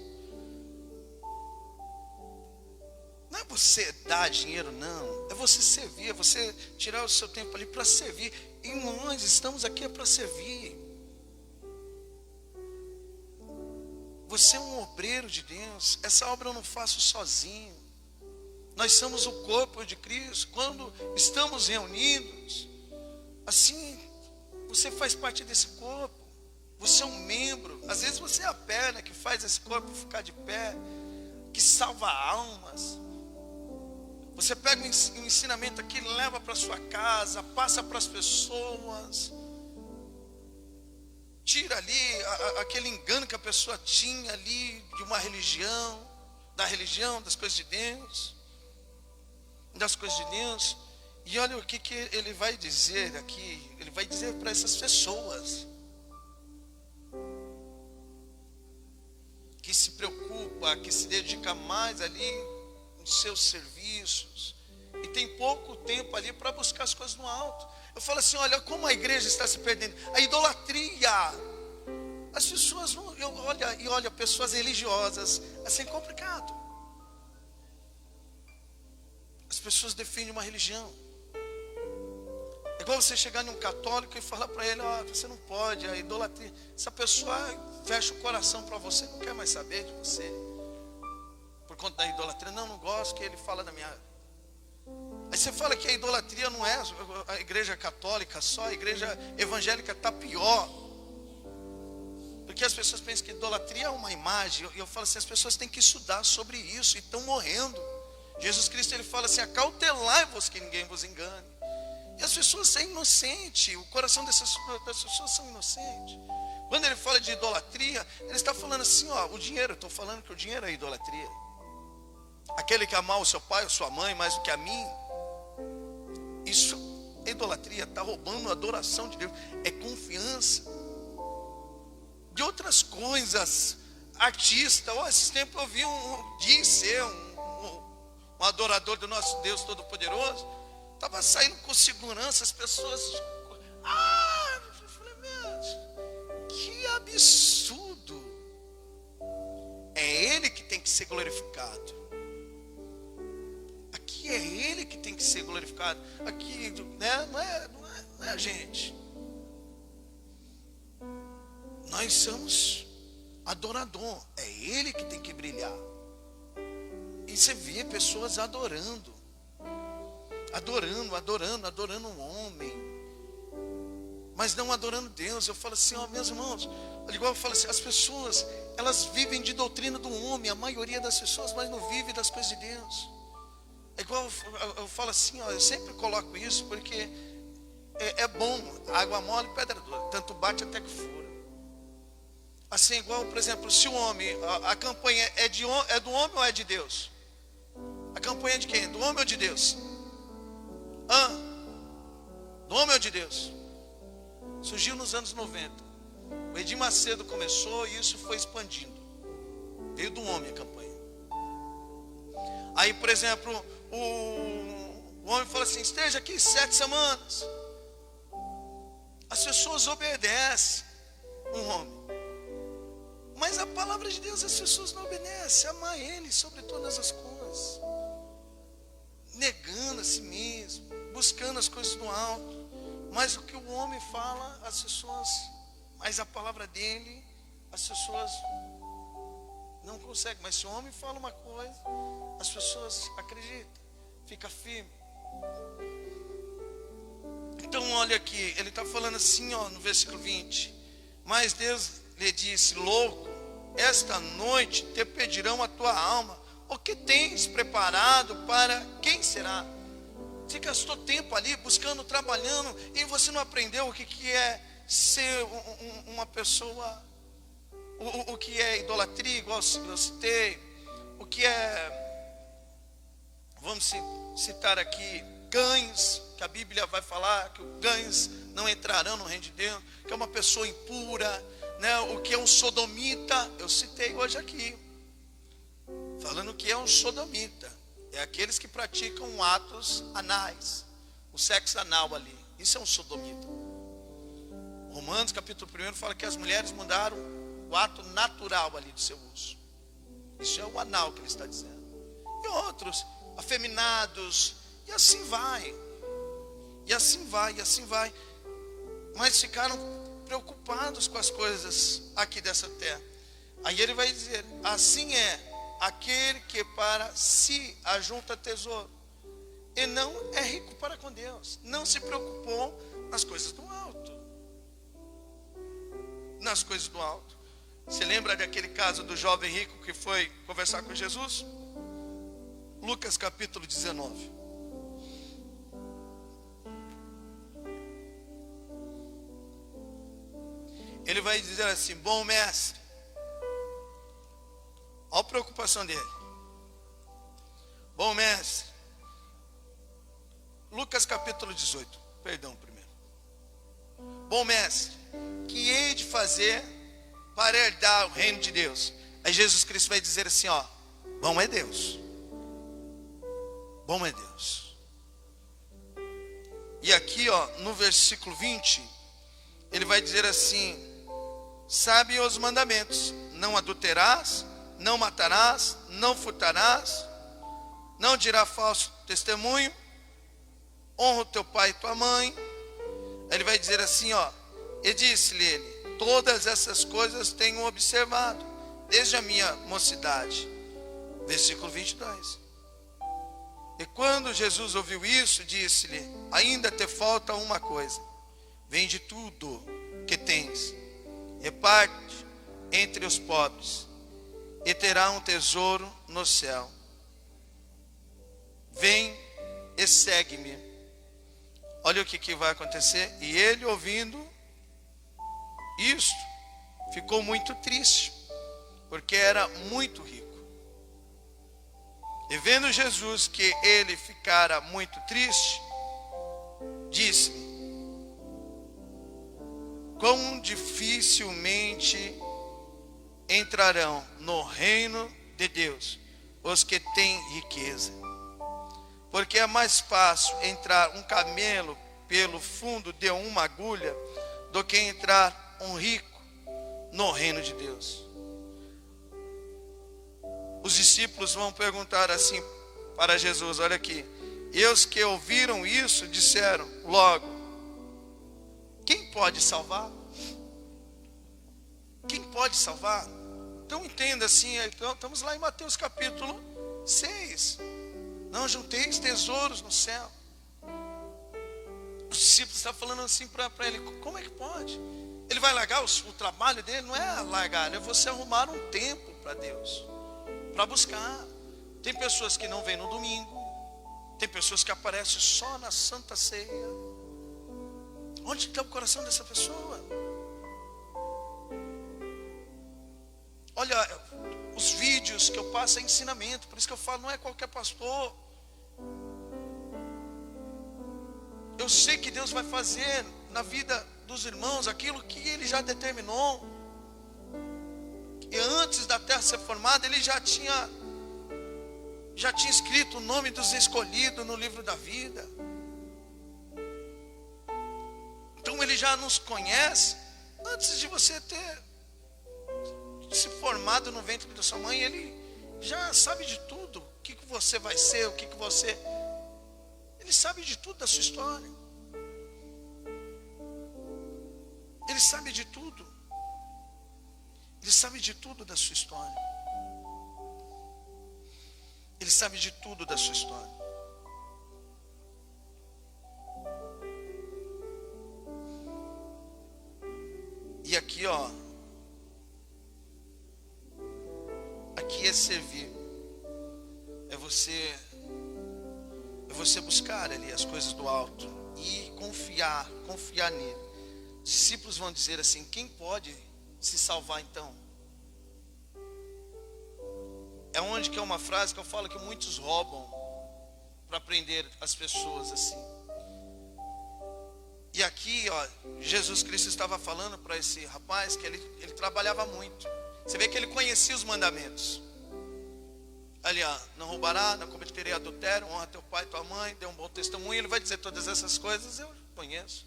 Não é você dar dinheiro, não. É você servir, é você tirar o seu tempo ali para servir. E nós estamos aqui para servir. Você é um obreiro de Deus. Essa obra eu não faço sozinho. Nós somos o corpo de Cristo. Quando estamos reunidos, assim, você faz parte desse corpo. Você é um membro. Às vezes você é a perna que faz esse corpo ficar de pé, que salva almas. Você pega um ensinamento aqui, leva para sua casa, passa para as pessoas. Tira ali aquele engano que a pessoa tinha ali de uma religião, das coisas de Deus. Das coisas de Deus. E olha o que ele vai dizer aqui. Ele vai dizer para essas pessoas que se preocupa, que se dedica mais ali nos seus serviços e tem pouco tempo ali para buscar as coisas no alto. Eu falo assim: olha como a igreja está se perdendo. A idolatria. As pessoas não, olha pessoas religiosas, assim, complicado. As pessoas defendem uma religião. É igual você chegar num católico e falar para ele: ó, você não pode, a idolatria. Essa pessoa fecha o coração para você, não quer mais saber de você. Por conta da idolatria. Não gosto que ele fala da minha. Aí você fala que a idolatria não é a igreja católica só, a igreja evangélica está pior. Porque as pessoas pensam que idolatria é uma imagem. E eu falo assim: as pessoas têm que estudar sobre isso e estão morrendo. Jesus Cristo, ele fala assim: acautelai-vos que ninguém vos engane. E as pessoas são inocentes, o coração das pessoas são inocentes. Quando ele fala de idolatria, ele está falando assim: ó, o dinheiro, eu estou falando que o dinheiro é idolatria. Aquele que amar o seu pai ou sua mãe mais do que a mim, isso é idolatria, está roubando a adoração de Deus, é confiança. De outras coisas, artista, esses tempos eu vi um adorador do nosso Deus Todo-Poderoso, estava saindo com segurança, as pessoas, eu falei: meu, que absurdo. É Ele que tem que ser glorificado. Aqui é Ele que tem que ser glorificado. Aqui, né, não é a gente. Nós somos adorador. É Ele que tem que brilhar. E você vê pessoas adorando um homem, mas não adorando Deus. Eu falo assim: ó, meus irmãos, igual eu falo assim, as pessoas, elas vivem de doutrina do homem, a maioria das pessoas, mas não vive das coisas de Deus. É igual eu falo assim, ó, eu sempre coloco isso, porque é bom, água mole e pedra dura, tanto bate até que fura. Assim, igual, por exemplo, se o homem, a campanha é do homem ou é de Deus? A campanha é de quem? Do homem ou de Deus? Do homem ou de Deus? Surgiu nos anos 90. O Edir Macedo começou e isso foi expandindo. Veio do homem a campanha. Aí, por exemplo, o homem fala assim: esteja aqui 7 semanas. As pessoas obedecem um homem. Mas a palavra de Deus, as pessoas não obedecem. Amar Ele sobre todas as coisas. Negando a si mesmo. Buscando as coisas do alto. Mas o que o homem fala, as pessoas... Mas a palavra dele, as pessoas Não consegue, mas se o homem fala uma coisa, as pessoas acreditam, fica firme. Então olha aqui, ele está falando assim, ó, no versículo 20. Mas Deus lhe disse: louco, esta noite te pedirão a tua alma. O que tens preparado para quem será? Você gastou tempo ali buscando, trabalhando, e você não aprendeu o que é ser uma pessoa, o que é idolatria, igual eu citei, o que é, vamos citar aqui, ganhos, que a Bíblia vai falar que os ganhos não entrarão no reino de Deus, que é uma pessoa impura, né? O que é um sodomita, eu citei hoje aqui, falando que é um sodomita, é aqueles que praticam atos anais, o sexo anal ali, isso é um sodomita. Romanos capítulo 1 fala que as mulheres mudaram o ato natural ali do seu uso, isso é o anal que ele está dizendo, e outros, afeminados, e assim vai, e assim vai, e assim vai, mas ficaram preocupados com as coisas aqui dessa terra. Aí ele vai dizer: assim é aquele que para si ajunta tesouro e não é rico para com Deus. Não se preocupou nas coisas do alto. Nas coisas do alto. Você lembra daquele caso do jovem rico que foi conversar com Jesus? Lucas capítulo 19. Ele vai dizer assim: bom mestre. Olha a preocupação dele. Bom mestre. Lucas capítulo 18. Perdão primeiro. Bom mestre, que hei de fazer para herdar o reino de Deus? Aí Jesus Cristo vai dizer assim, ó: bom é Deus. Bom é Deus. E aqui, ó, no versículo 20, ele vai dizer assim: sabe os mandamentos: não adulterarás, não matarás, não furtarás, não dirá falso testemunho, honra o teu pai e tua mãe. Aí ele vai dizer assim, ó: e disse-lhe ele: todas essas coisas tenho observado desde a minha mocidade. Versículo 22. E quando Jesus ouviu isso, disse-lhe: ainda te falta uma coisa. Vende tudo que tens, reparte entre os pobres, e terá um tesouro no céu. Vem e segue-me. Olha o que vai acontecer. E ele, ouvindo isto, ficou muito triste, porque era muito rico. E vendo Jesus que ele ficara muito triste, disse-lhe: quão dificilmente entrarão no reino de Deus os que têm riqueza. Porque é mais fácil entrar um camelo pelo fundo de uma agulha do que entrar um rico no reino de Deus. Os discípulos vão perguntar assim para Jesus, olha aqui: e os que ouviram isso disseram logo: quem pode salvar? Quem pode salvar? Então entenda assim, então, estamos lá em Mateus capítulo 6. Não junteis tesouros no céu. Os discípulos estão falando assim para ele: como é que pode? Ele vai largar o trabalho dele? Não é largar, é você arrumar um tempo para Deus, para buscar. Tem pessoas que não vêm no domingo, tem pessoas que aparecem só na Santa Ceia. Onde está o coração dessa pessoa? Olha, os vídeos que eu passo é ensinamento, por isso que eu falo, não é qualquer pastor. Eu sei que Deus vai fazer na vida dos irmãos aquilo que Ele já determinou. E antes da terra ser formada, Ele já tinha escrito o nome dos escolhidos no livro da vida. Então Ele já nos conhece antes de você ter se formado no ventre da sua mãe. Ele já sabe de tudo, o que você vai ser, o que você... Ele sabe de tudo da sua história. Ele sabe de tudo. Ele sabe de tudo da sua história. Ele sabe de tudo da sua história. E aqui, ó, aqui é servir, é você buscar ali as coisas do alto e confiar nele. Discípulos vão dizer assim: quem pode se salvar então? É onde que é uma frase que eu falo que muitos roubam para prender as pessoas assim. E aqui, ó, Jesus Cristo estava falando para esse rapaz que ele trabalhava muito. Você vê que ele conhecia os mandamentos. Ali, ó, não roubará, não cometerei adultério, honra teu pai e tua mãe, dê um bom testemunho. Ele vai dizer todas essas coisas, eu conheço.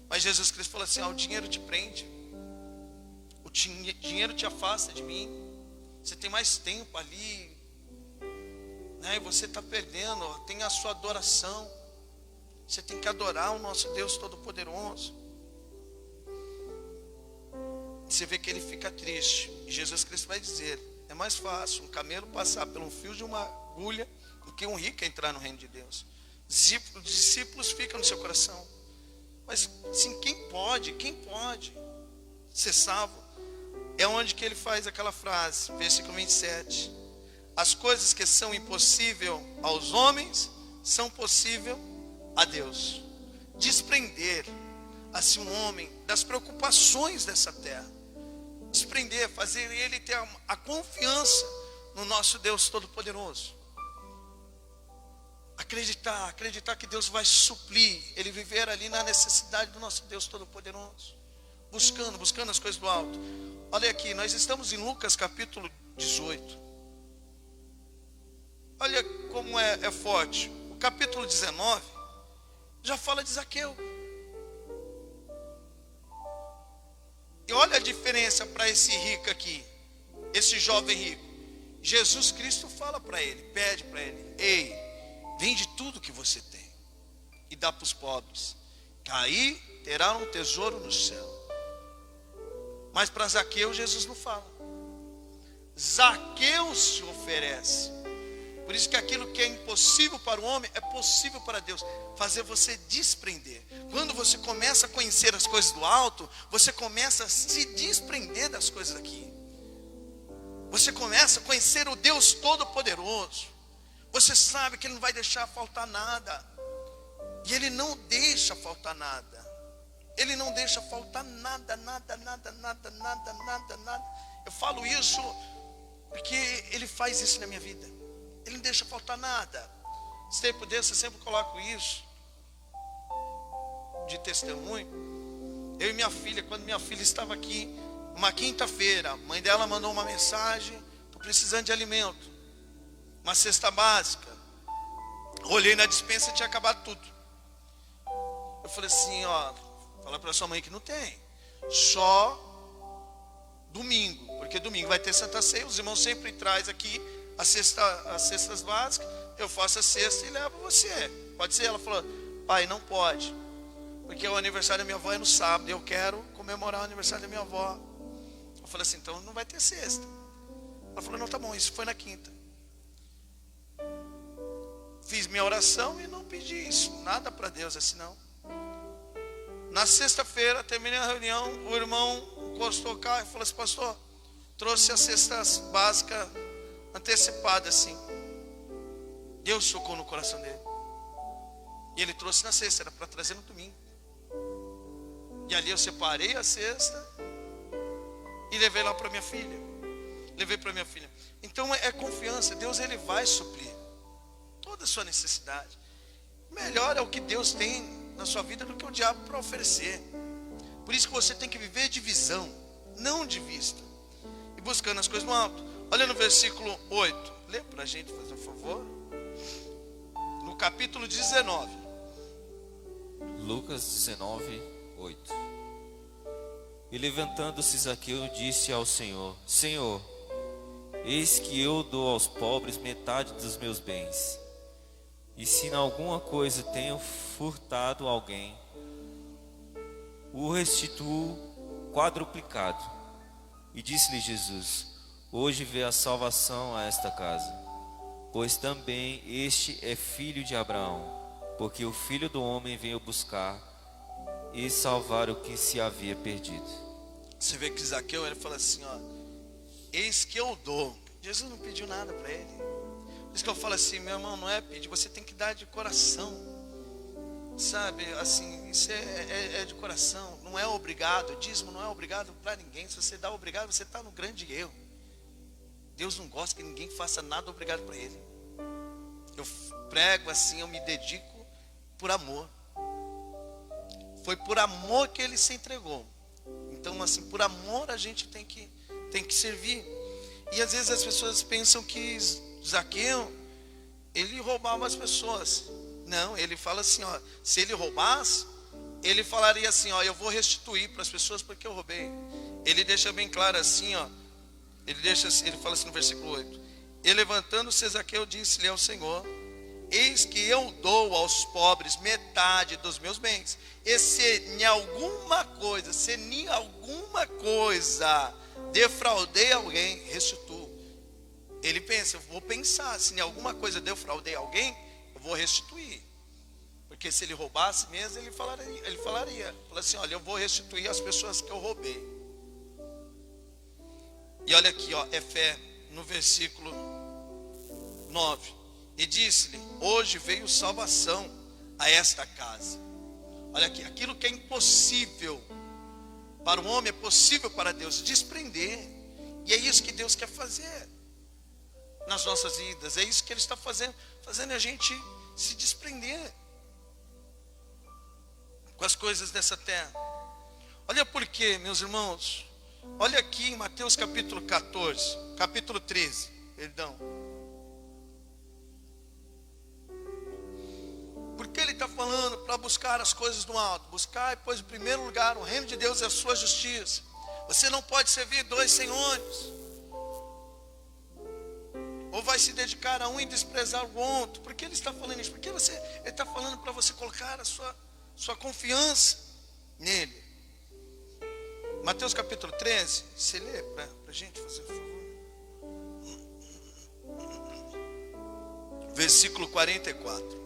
Mas Jesus Cristo falou assim: ó, o dinheiro te prende, o dinheiro te afasta de mim. Você tem mais tempo ali, né? E você está perdendo. Ó, tem a sua adoração. Você tem que adorar o nosso Deus Todo-Poderoso. Você vê que ele fica triste. E Jesus Cristo vai dizer: é mais fácil um camelo passar por um fio de uma agulha do que um rico entrar no reino de Deus. Os discípulos ficam no seu coração. Mas sim, quem pode ser salvo? É onde que ele faz aquela frase, versículo 27. As coisas que são impossíveis aos homens são possíveis a Deus. Desprender assim um homem das preocupações dessa terra. Desprender, fazer ele ter a confiança no nosso Deus Todo-Poderoso. Acreditar que Deus vai suprir, ele viver ali na necessidade do nosso Deus Todo-Poderoso. Buscando as coisas do alto. Olha aqui, nós estamos em Lucas capítulo 18. Olha como é forte. O capítulo 19 já fala de Zaqueu. E olha a diferença para esse rico aqui, esse jovem rico. Jesus Cristo fala para ele, pede para ele: ei, vende tudo que você tem e dá para os pobres, que aí terá um tesouro no céu. Mas para Zaqueu Jesus não fala. Zaqueu se oferece. Por isso que aquilo que é impossível para o homem é possível para Deus. Fazer você desprender. Quando você começa a conhecer as coisas do alto, você começa a se desprender das coisas aqui. Você começa a conhecer o Deus Todo-Poderoso. Você sabe que Ele não vai deixar faltar nada. E Ele não deixa faltar nada. Ele não deixa faltar nada. Eu falo isso porque Ele faz isso na minha vida. Ele não deixa faltar nada. Se tempo desse, eu sempre coloco isso de testemunho. Eu e minha filha, quando minha filha estava aqui, uma quinta-feira, a mãe dela mandou uma mensagem: estou precisando de alimento, uma cesta básica. Olhei na despensa e tinha acabado tudo. Eu falei assim: ó, fala para sua mãe que não tem, só domingo, porque domingo vai ter Santa Ceia. Os irmãos sempre trazem aqui as cestas básicas, eu faço a cesta e levo você. Pode ser? Ela falou: pai, não pode, porque o aniversário da minha avó é no sábado, eu quero comemorar o aniversário da minha avó. Eu falei assim: então não vai ter cesta. Ela falou: não, tá bom. Isso foi na quinta. Fiz minha oração e não pedi isso, nada para Deus assim não. Na sexta-feira, terminei a reunião, o irmão encostou o carro e falou assim: pastor, trouxe as cestas básicas antecipada assim. Deus tocou no coração dele. E ele trouxe na sexta, era para trazer no domingo. E ali eu separei a cesta e levei lá para minha filha. Então é confiança. Deus, ele vai suprir toda a sua necessidade. Melhor é o que Deus tem na sua vida do que o diabo para oferecer. Por isso que você tem que viver de visão, não de vista. E buscando as coisas no alto. Olha no versículo 8. Lê para a gente, fazer um favor. No capítulo 19. Lucas 19, 8. E levantando-se Zaqueu, disse ao Senhor: Senhor, eis que eu dou aos pobres metade dos meus bens. E se em alguma coisa tenho furtado alguém, o restituo quadruplicado. E disse-lhe Jesus: hoje veio a salvação a esta casa, pois também este é filho de Abraão, porque o Filho do Homem veio buscar e salvar o que se havia perdido. Você vê que Zaqueu, ele fala assim, ó, eis que eu dou. Jesus não pediu nada para ele. Por isso que eu falo assim, meu irmão, não é pedir, você tem que dar de coração. Sabe, assim, isso é de coração, não é obrigado. O dízimo não é obrigado para ninguém. Se você dá obrigado, você está no grande erro. Deus não gosta que ninguém faça nada obrigado para Ele. Eu prego assim, eu me dedico por amor. Foi por amor que Ele se entregou. Então, assim, por amor a gente tem que servir. E às vezes as pessoas pensam que Zaqueu, ele roubava as pessoas. Não, ele fala assim, ó, se ele roubasse, ele falaria assim, ó, eu vou restituir para as pessoas porque eu roubei. Ele deixa bem claro assim, ó, ele fala assim no versículo 8, e levantando-se Zaqueu disse-lhe ao Senhor, eis que eu dou aos pobres metade dos meus bens, e se em alguma coisa defraudei alguém, restituo. Ele pensa, eu vou pensar, se em alguma coisa defraudei alguém, eu vou restituir. Porque se ele roubasse mesmo, ele falaria assim, olha, eu vou restituir as pessoas que eu roubei. E olha aqui, ó, é fé, no versículo 9. E disse-lhe, hoje veio salvação a esta casa. Olha aqui, aquilo que é impossível para o homem, é possível para Deus, desprender. E é isso que Deus quer fazer nas nossas vidas. É isso que Ele está fazendo a gente se desprender com as coisas dessa terra. Olha por quê, meus irmãos. Olha aqui em Mateus capítulo 13, perdão. Porque Ele está falando para buscar as coisas do alto. Buscar, pois, em primeiro lugar, o reino de Deus e a sua justiça. Você não pode servir dois senhores. Ou vai se dedicar a um e desprezar o outro. Por que Ele está falando isso? Porque Ele está falando para você colocar a sua confiança nele. Mateus capítulo 13, você lê para a gente, fazer favor. Versículo 44.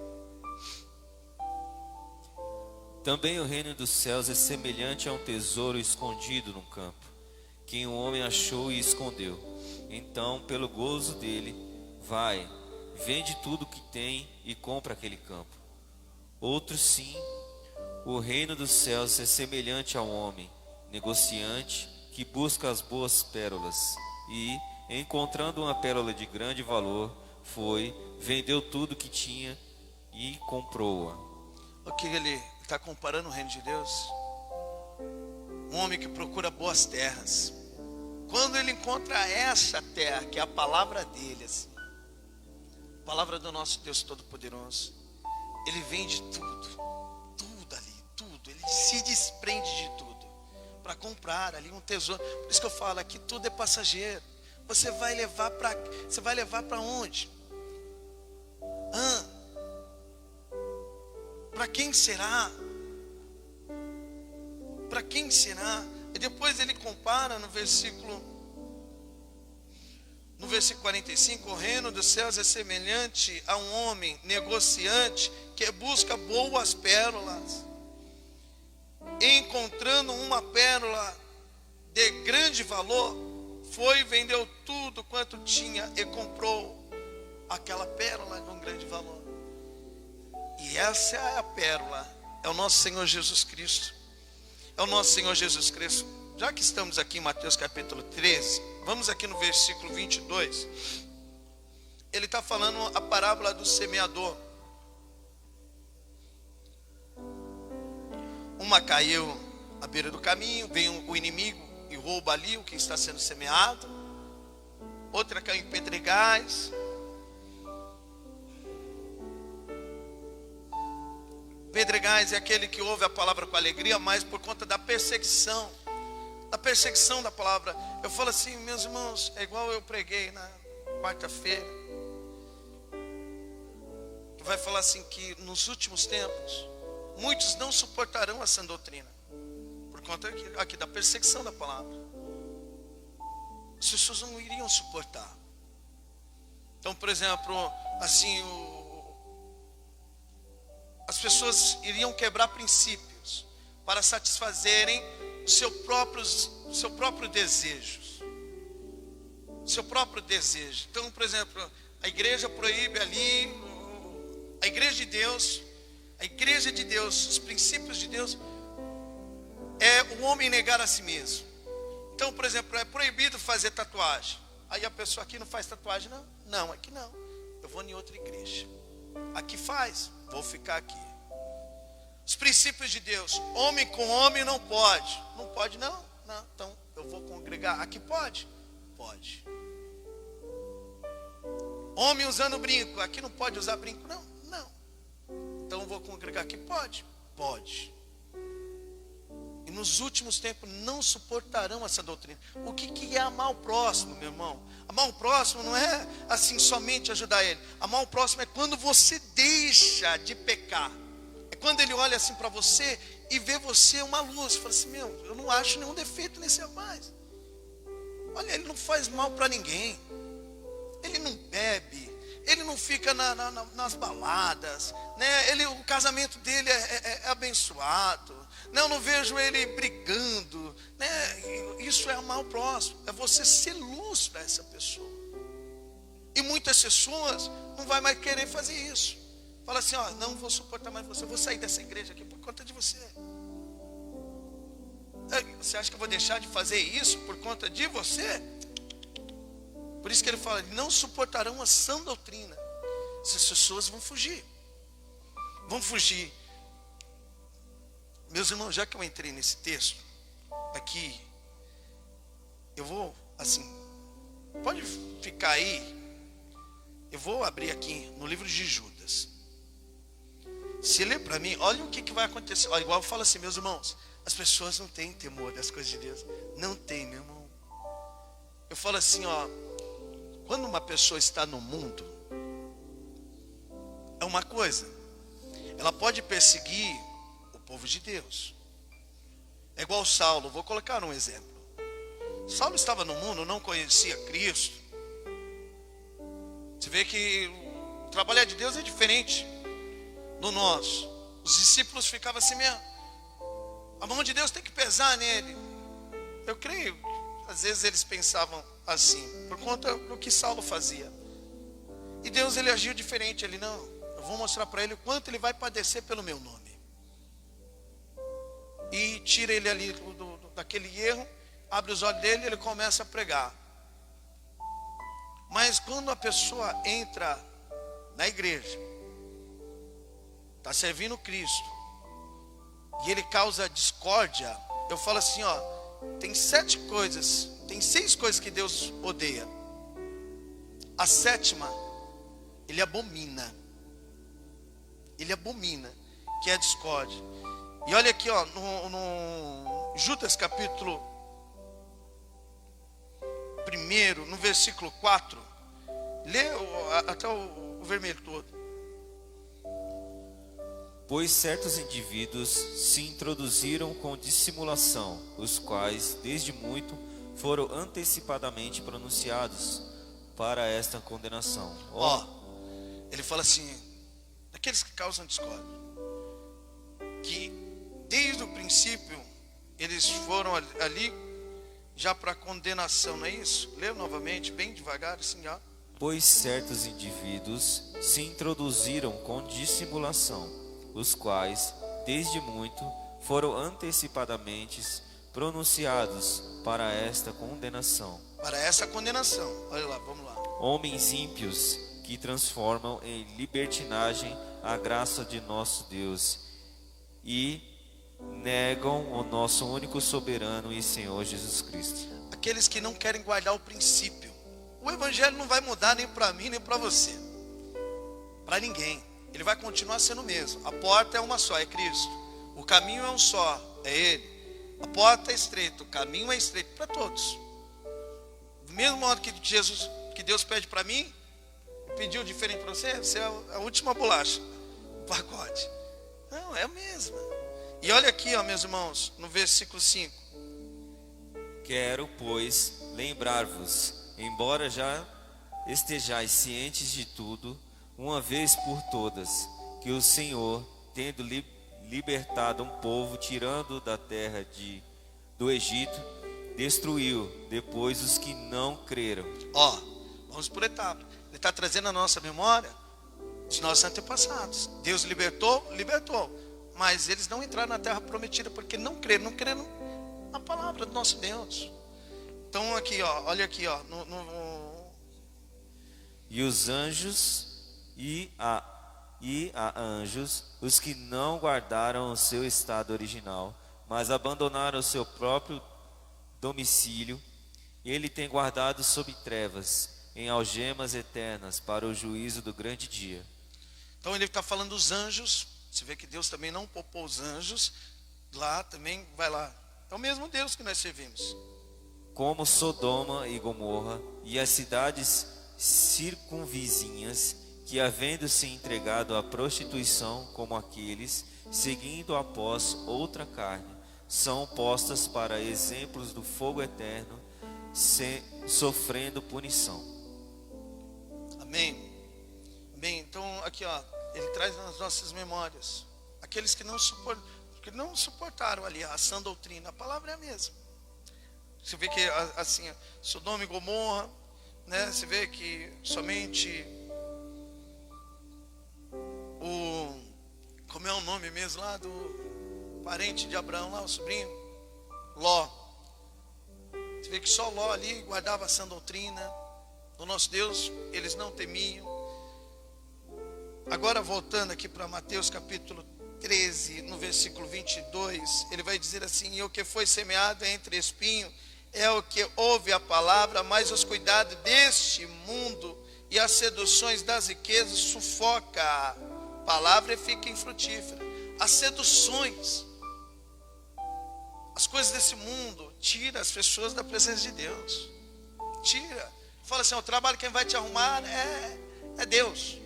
Também o reino dos céus é semelhante a um tesouro escondido num campo, que um homem achou e escondeu. Então, pelo gozo dele, vai, vende tudo o que tem e compra aquele campo. Outro sim, o reino dos céus é semelhante a um homem, negociante, que busca as boas pérolas, e, encontrando uma pérola de grande valor, foi, vendeu tudo que tinha e comprou-a. O que ele está comparando o reino de Deus? Um homem que procura boas terras. Quando ele encontra essa terra, que é a palavra dele, assim, a palavra do nosso Deus Todo-Poderoso, ele vende tudo ali, tudo. Ele se desprende de tudo para comprar ali um tesouro. Por isso que eu falo, aqui tudo é passageiro. Você vai levar para onde? Para quem será? Para quem será? E depois ele compara no versículo 45, o reino dos céus é semelhante a um homem negociante que busca boas pérolas. Encontrando uma pérola de grande valor, foi e vendeu tudo quanto tinha e comprou aquela pérola de um grande valor. E essa é a pérola, é o nosso Senhor Jesus Cristo. É o nosso Senhor Jesus Cristo. Já que estamos aqui em Mateus capítulo 13, vamos aqui no versículo 22. Ele está falando a parábola do semeador. Uma caiu à beira do caminho, vem o inimigo e rouba ali o que está sendo semeado. Outra caiu em pedregais. Pedregais é aquele que ouve a palavra com alegria, mas por conta da perseguição da palavra. Eu falo assim, meus irmãos, é igual eu preguei na quarta-feira, que vai falar assim que nos últimos tempos muitos não suportarão essa doutrina por conta aqui da perseguição da palavra. As pessoas não iriam suportar. Então, por exemplo, assim, as pessoas iriam quebrar princípios para satisfazerem o seu próprio desejo. Seu próprio desejo. Então, por exemplo, a igreja proíbe ali, a igreja de Deus, os princípios de Deus, é o homem negar a si mesmo. Então, por exemplo, é proibido fazer tatuagem. Aí a pessoa aqui não faz tatuagem, não? Não, aqui não. Eu vou em outra igreja. Aqui faz, vou ficar aqui. Os princípios de Deus, homem com homem não pode. Não pode, não? Não, então eu vou congregar. Aqui pode? Pode. Homem usando brinco, aqui não pode usar brinco, não? Não. Então eu vou congregar aqui, pode? Pode. E nos últimos tempos não suportarão essa doutrina. O que é amar o próximo, meu irmão? Amar o próximo não é assim somente ajudar ele. Amar o próximo é quando você deixa de pecar. É quando ele olha assim para você e vê você uma luz. Fala assim, meu, eu não acho nenhum defeito nesse rapaz. Olha, ele não faz mal para ninguém. Ele não bebe, ele não fica nas baladas, né? O casamento dele é abençoado, né? Eu não vejo ele brigando, né? Isso é amar o próximo, é você ser luz para essa pessoa. E muitas pessoas não vai mais querer fazer isso. Fala assim, ó, não vou suportar mais você, vou sair dessa igreja aqui por conta de você. Você acha que eu vou deixar de fazer isso por conta de você? Por isso que ele fala, não suportarão a sã doutrina. Essas pessoas vão fugir. Vão fugir. Meus irmãos, já que eu entrei nesse texto, aqui, eu vou, assim, pode ficar aí. Eu vou abrir aqui no livro de Judas. Se ler para mim, olha o que vai acontecer. Ó, igual eu falo assim, meus irmãos, as pessoas não têm temor das coisas de Deus. Não tem, meu irmão. Eu falo assim, ó. Quando uma pessoa está no mundo, é uma coisa. Ela pode perseguir o povo de Deus. É igual Saulo, vou colocar um exemplo. Saulo estava no mundo, não conhecia Cristo. Você vê que o trabalhar de Deus é diferente do nosso. Os discípulos ficavam assim mesmo. A mão de Deus tem que pesar nele. Eu creio, às vezes eles pensavam assim, por conta do que Saulo fazia. E Deus, ele agiu diferente. Ele, não, eu vou mostrar para ele o quanto ele vai padecer pelo meu nome. E tira ele ali daquele erro, abre os olhos dele e ele começa a pregar. Mas quando a pessoa entra na igreja, está servindo Cristo, e ele causa discórdia, eu falo assim, ó, tem 6 coisas que Deus odeia. A 7ª, ele abomina. Ele abomina, que é a discórdia. E olha aqui, ó, no Judas capítulo 1, no versículo 4. Lê até o vermelho todo. Pois certos indivíduos se introduziram com dissimulação, os quais, desde muito, foram antecipadamente pronunciados para esta condenação. Ó, ele fala assim, daqueles que causam discórdia, que desde o princípio eles foram ali já para condenação, não é isso? Lê novamente, bem devagar, assim, ó. Pois certos indivíduos se introduziram com dissimulação, os quais, desde muito, foram antecipadamente pronunciados para esta condenação. Para essa condenação, olha lá, vamos lá. Homens ímpios que transformam em libertinagem a graça de nosso Deus e negam o nosso único soberano e Senhor Jesus Cristo. Aqueles que não querem guardar o princípio. O evangelho não vai mudar nem para mim nem para você, para ninguém. Ele vai continuar sendo o mesmo. A porta é uma só, é Cristo. O caminho é um só, é Ele. A porta é estreita, o caminho é estreito para todos. Do mesmo modo que Deus pede para mim, pediu diferente para você, você é a última bolacha do pacote. Não, é a mesma. E olha aqui, ó, meus irmãos, no versículo 5. Quero, pois, lembrar-vos, embora já estejais cientes de tudo, uma vez por todas, que o Senhor, tendo libertado um povo, tirando da terra do Egito, destruiu depois os que não creram. Ó, vamos por etapas. Ele está trazendo a nossa memória dos nossos antepassados. Deus libertou, mas eles não entraram na terra prometida porque não creram na palavra do nosso Deus. Então aqui, ó, olha aqui, ó, E os anjos e a anjos, os que não guardaram o seu estado original, mas abandonaram o seu próprio domicílio, ele tem guardado sob trevas, em algemas eternas, para o juízo do grande dia. Então ele está falando dos anjos. Você vê que Deus também não poupou os anjos. Lá também, vai lá. É o mesmo Deus que nós servimos. Como Sodoma e Gomorra e as cidades circunvizinhas, que havendo se entregado à prostituição como aqueles, seguindo após outra carne, são postas para exemplos do fogo eterno, sofrendo punição. Amém. Amém. Então aqui, ó, ele traz nas nossas memórias aqueles que não suportaram ali a sã doutrina. A palavra é a mesma. Você vê que assim, Sodoma e Gomorra, né? Você vê que somente como é o nome mesmo lá do parente de Abraão lá, o sobrinho, Ló. Você vê que só Ló ali guardava a sã doutrina do nosso Deus, eles não temiam. Agora voltando aqui para Mateus capítulo 13, no versículo 22, ele vai dizer assim: e o que foi semeado entre espinho é o que ouve a palavra, mas os cuidados deste mundo e as seduções das riquezas sufoca a palavra e fica infrutífera. As seduções, as coisas desse mundo, tira as pessoas da presença de Deus. Tira. Fala assim: o trabalho quem vai te arrumar é Deus.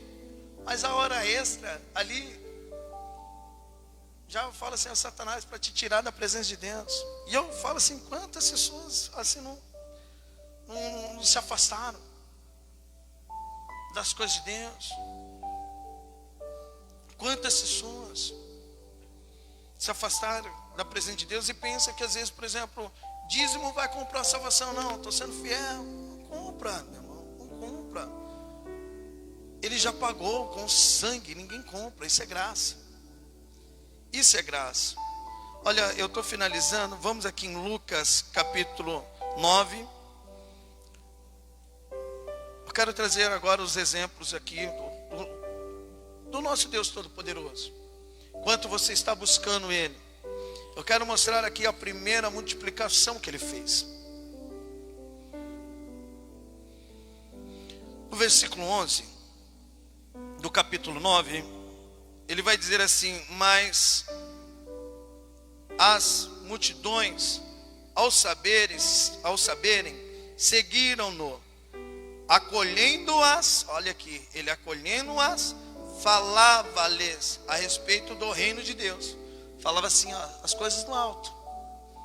Mas a hora extra ali, já fala assim a Satanás para te tirar da presença de Deus. E eu falo assim: quantas pessoas assim não se afastaram das coisas de Deus? Quantas pessoas se afastaram da presença de Deus e pensam que às vezes, por exemplo, dízimo vai comprar a salvação. Não, estou sendo fiel. Não compra, meu irmão, não compra. Ele já pagou com sangue, ninguém compra. Isso é graça. Isso é graça. Olha, eu estou finalizando. Vamos aqui em Lucas capítulo 9. Eu quero trazer agora os exemplos aqui do nosso Deus Todo-Poderoso. Enquanto você está buscando Ele, eu quero mostrar aqui a primeira multiplicação que Ele fez. No versículo 11 do capítulo 9, ele vai dizer assim: mas as multidões, ao saberem, seguiram-no, acolhendo-as. Olha aqui, ele acolhendo-as, falava-lhes a respeito do reino de Deus. Falava assim, ó, as coisas do alto.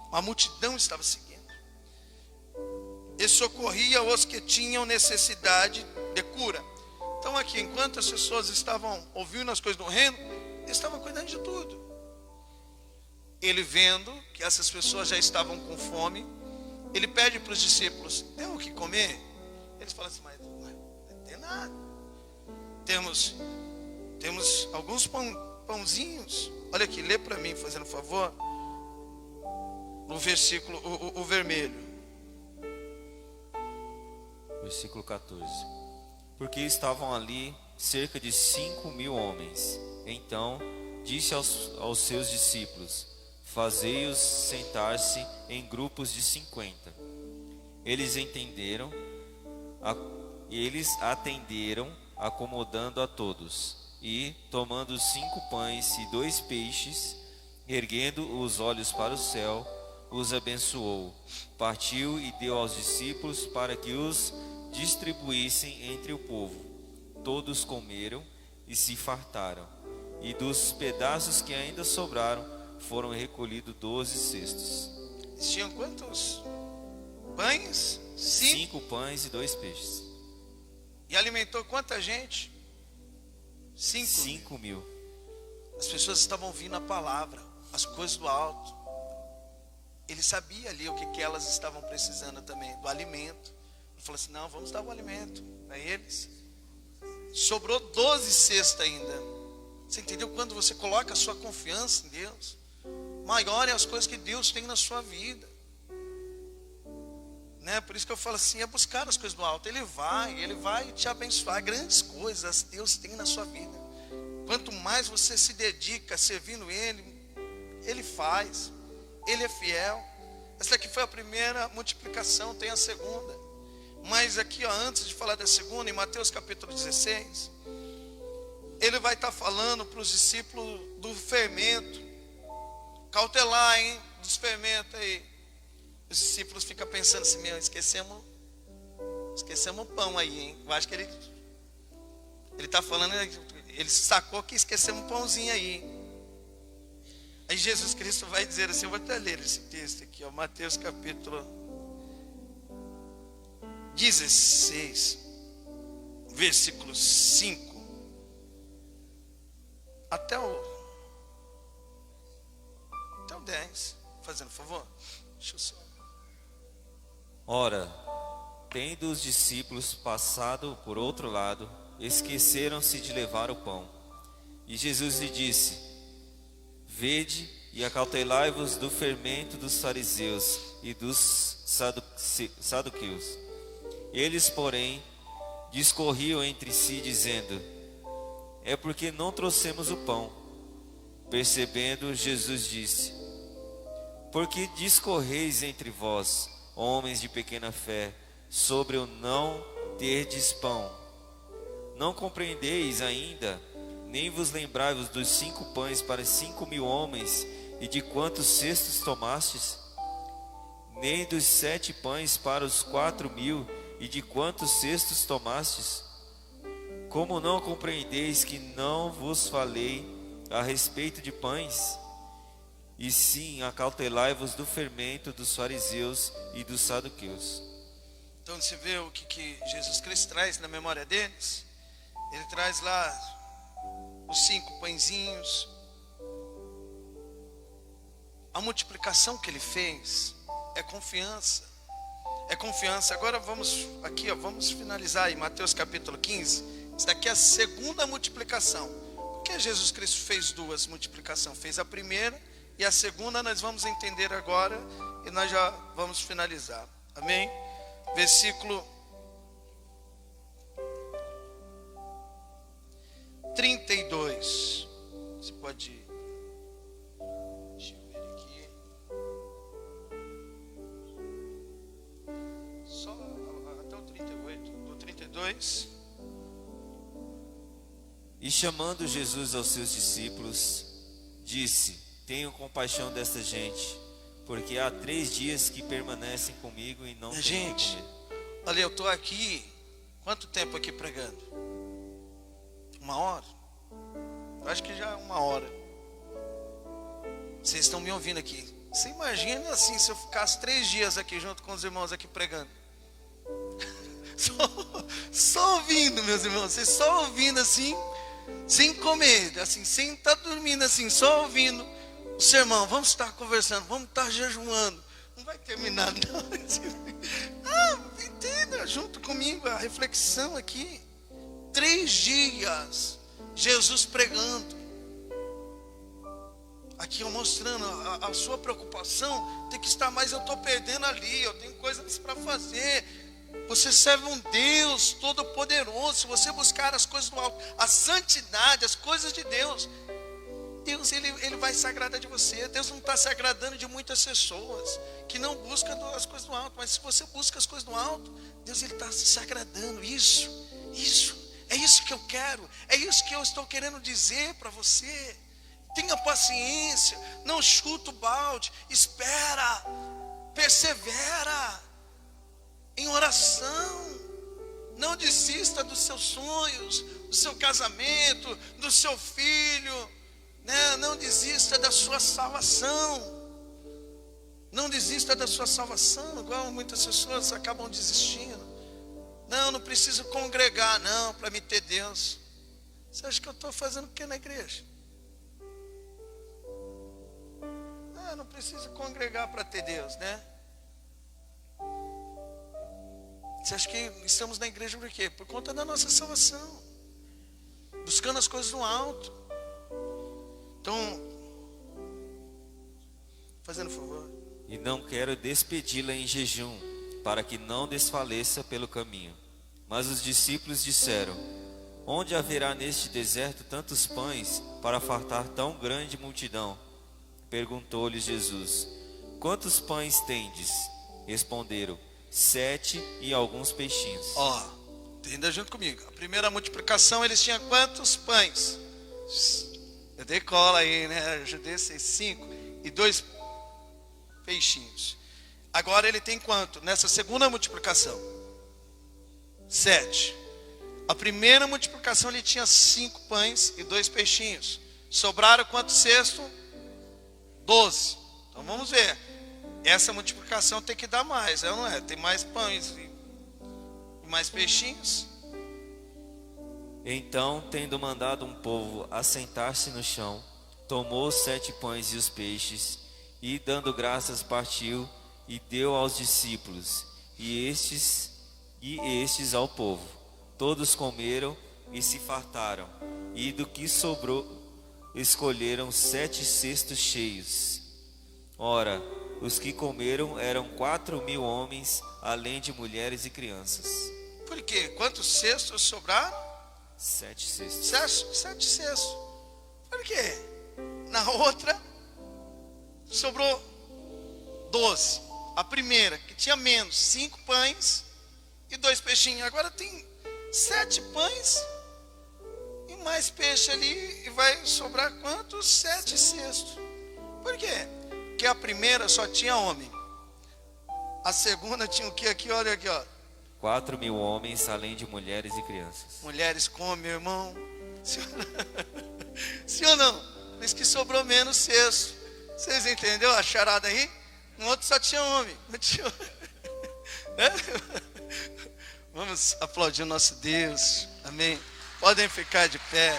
Uma multidão estava seguindo. E socorria os que tinham necessidade de cura. Então aqui, enquanto as pessoas estavam ouvindo as coisas do reino, ele estava cuidando de tudo. Ele vendo que essas pessoas já estavam com fome, ele pede para os discípulos: tem o que comer? Eles falam assim: mas não tem nada. Temos alguns pãozinhos. Olha aqui, lê para mim, fazendo favor. No versículo, o vermelho. Versículo 14. Porque estavam ali cerca de 5.000 homens. Então disse aos seus discípulos: fazei-os sentar-se em grupos de 50. Eles atenderam, acomodando a todos. E, tomando 5 pães e 2 peixes, erguendo os olhos para o céu, os abençoou. Partiu e deu aos discípulos para que os distribuíssem entre o povo. Todos comeram e se fartaram. E dos pedaços que ainda sobraram, foram recolhidos 12 cestos. Tinham quantos pães? 5 pães e 2 peixes. E alimentou quanta gente? 5 mil. As pessoas estavam ouvindo a palavra, as coisas do alto. Ele sabia ali o que elas estavam precisando também, do alimento. Ele falou assim, não, vamos dar o alimento para eles. Sobrou 12 cestas ainda. Você entendeu? Quando você coloca a sua confiança em Deus, maior é as coisas que Deus tem na sua vida, né? Por isso que eu falo assim, é buscar as coisas do alto. Ele vai te abençoar. Grandes coisas Deus tem na sua vida. Quanto mais você se dedica servindo Ele faz. Ele é fiel. Essa aqui foi a primeira multiplicação, tem a segunda. Mas aqui, antes de falar da segunda, em Mateus capítulo 16, ele vai estar falando para os discípulos do fermento. Cautelar, hein? Dos fermentos aí. Os discípulos ficam pensando assim, esquecemos o pão aí, hein? Eu acho que ele está falando, ele sacou que esquecemos um pãozinho aí. Aí Jesus Cristo vai dizer assim, eu vou até ler esse texto aqui, ó, Mateus capítulo 16, versículo 5, até o 10, fazendo favor. Deixa eu só. Ora, tendo os discípulos passado por outro lado, esqueceram-se de levar o pão. E Jesus lhe disse, vede e acautelai-vos do fermento dos fariseus e dos saduqueus. Eles, porém, discorriam entre si, dizendo, é porque não trouxemos o pão. Percebendo, Jesus disse, por que discorreis entre vós, homens de pequena fé, sobre o não terdes pão? Não compreendeis ainda, nem vos lembrai-vos dos 5 pães para 5 mil homens, e de quantos cestos tomastes? Nem dos 7 pães para os 4 mil, e de quantos cestos tomastes? Como não compreendeis que não vos falei a respeito de pães? E sim, acautelai-vos do fermento dos fariseus e dos saduqueus. Então você vê o que Jesus Cristo traz na memória deles. Ele traz lá os 5 pãezinhos, a multiplicação que ele fez é confiança. É confiança. Agora vamos aqui, ó, vamos finalizar em Mateus capítulo 15. Isso daqui é a segunda multiplicação. Por que Jesus Cristo fez 2 multiplicações? Fez a primeira e a segunda nós vamos entender agora e nós já vamos finalizar. Amém? Versículo 32. Você pode ir. Deixa eu ver aqui. Só até o 38. Do 32. E chamando Jesus aos seus discípulos, disse, tenho compaixão desta gente, porque há 3 dias que permanecem comigo e não têm gente, olha, eu estou aqui, quanto tempo aqui pregando? 1 hora? Eu acho que já é 1 hora. Vocês estão me ouvindo aqui. Você imagina assim, se eu ficasse 3 dias aqui junto com os irmãos aqui pregando. Só ouvindo, meus irmãos. Vocês só ouvindo assim, sem comer, assim, sem estar dormindo assim, só ouvindo o sermão. Vamos estar conversando, vamos estar jejuando. Não vai terminar não. Entenda, junto comigo a reflexão aqui. 3 dias, Jesus pregando. Aqui eu mostrando a sua preocupação. Tem que estar mais, eu estou perdendo ali, eu tenho coisas para fazer. Você serve um Deus todo-poderoso. Se você buscar as coisas do alto, a santidade, as coisas de Deus, Deus ele vai se agradar de você. Deus não está se agradando de muitas pessoas que não buscam as coisas do alto. Mas se você busca as coisas do alto, Deus ele está se agradando. Isso, é isso que eu quero. É isso que eu estou querendo dizer para você. Tenha paciência, não chuta o balde, espera, persevera em oração. Não desista dos seus sonhos, do seu casamento, do seu filho, né? Não desista da sua salvação. Não desista da sua salvação, igual muitas pessoas acabam desistindo. Não, não preciso congregar, não, para me ter Deus. Você acha que eu estou fazendo o que na igreja? Ah, não preciso congregar para ter Deus, né? Você acha que estamos na igreja por quê? Por conta da nossa salvação. Buscando as coisas no alto. Então, fazendo favor. E não quero despedi-la em jejum, para que não desfaleça pelo caminho. Mas os discípulos disseram: onde haverá neste deserto tantos pães para fartar tão grande multidão? Perguntou-lhes Jesus: quantos pães tendes? Responderam: 7 e alguns peixinhos. Ó, entenda junto comigo. A primeira multiplicação, eles tinham quantos pães? Eu dei cola aí, né? Eu ajudei 5 e 2 peixinhos. Agora ele tem quanto? Nessa segunda multiplicação, 7. A primeira multiplicação ele tinha 5 pães e 2 peixinhos. Sobraram quantos cestos? 12. Então vamos ver. Essa multiplicação tem que dar mais, não é? Tem mais pães e mais peixinhos. Então, tendo mandado um povo assentar-se no chão, tomou os 7 pães e os peixes, e dando graças partiu e deu aos discípulos, e estes ao povo. Todos comeram e se fartaram, e do que sobrou escolheram 7 cestos cheios. Ora, os que comeram eram 4.000 homens, além de mulheres e crianças. Por quê? Quantos cestos sobraram? 7 cestos. 7 cestos. Por quê? Na outra, sobrou 12. A primeira, que tinha menos, 5 pães e 2 peixinhos. Agora tem 7 pães e mais peixe ali. E vai sobrar quantos? 7 cestos. Por quê? Porque a primeira só tinha homem. A segunda tinha o que aqui? Olha aqui, ó. 4.000 homens, além de mulheres e crianças. Mulheres comem, meu irmão. Sim ou não? Por isso que sobrou menos cesto. Vocês entenderam a charada aí? No outro só tinha homem. Não tinha... Vamos aplaudir o nosso Deus. Amém. Podem ficar de pé.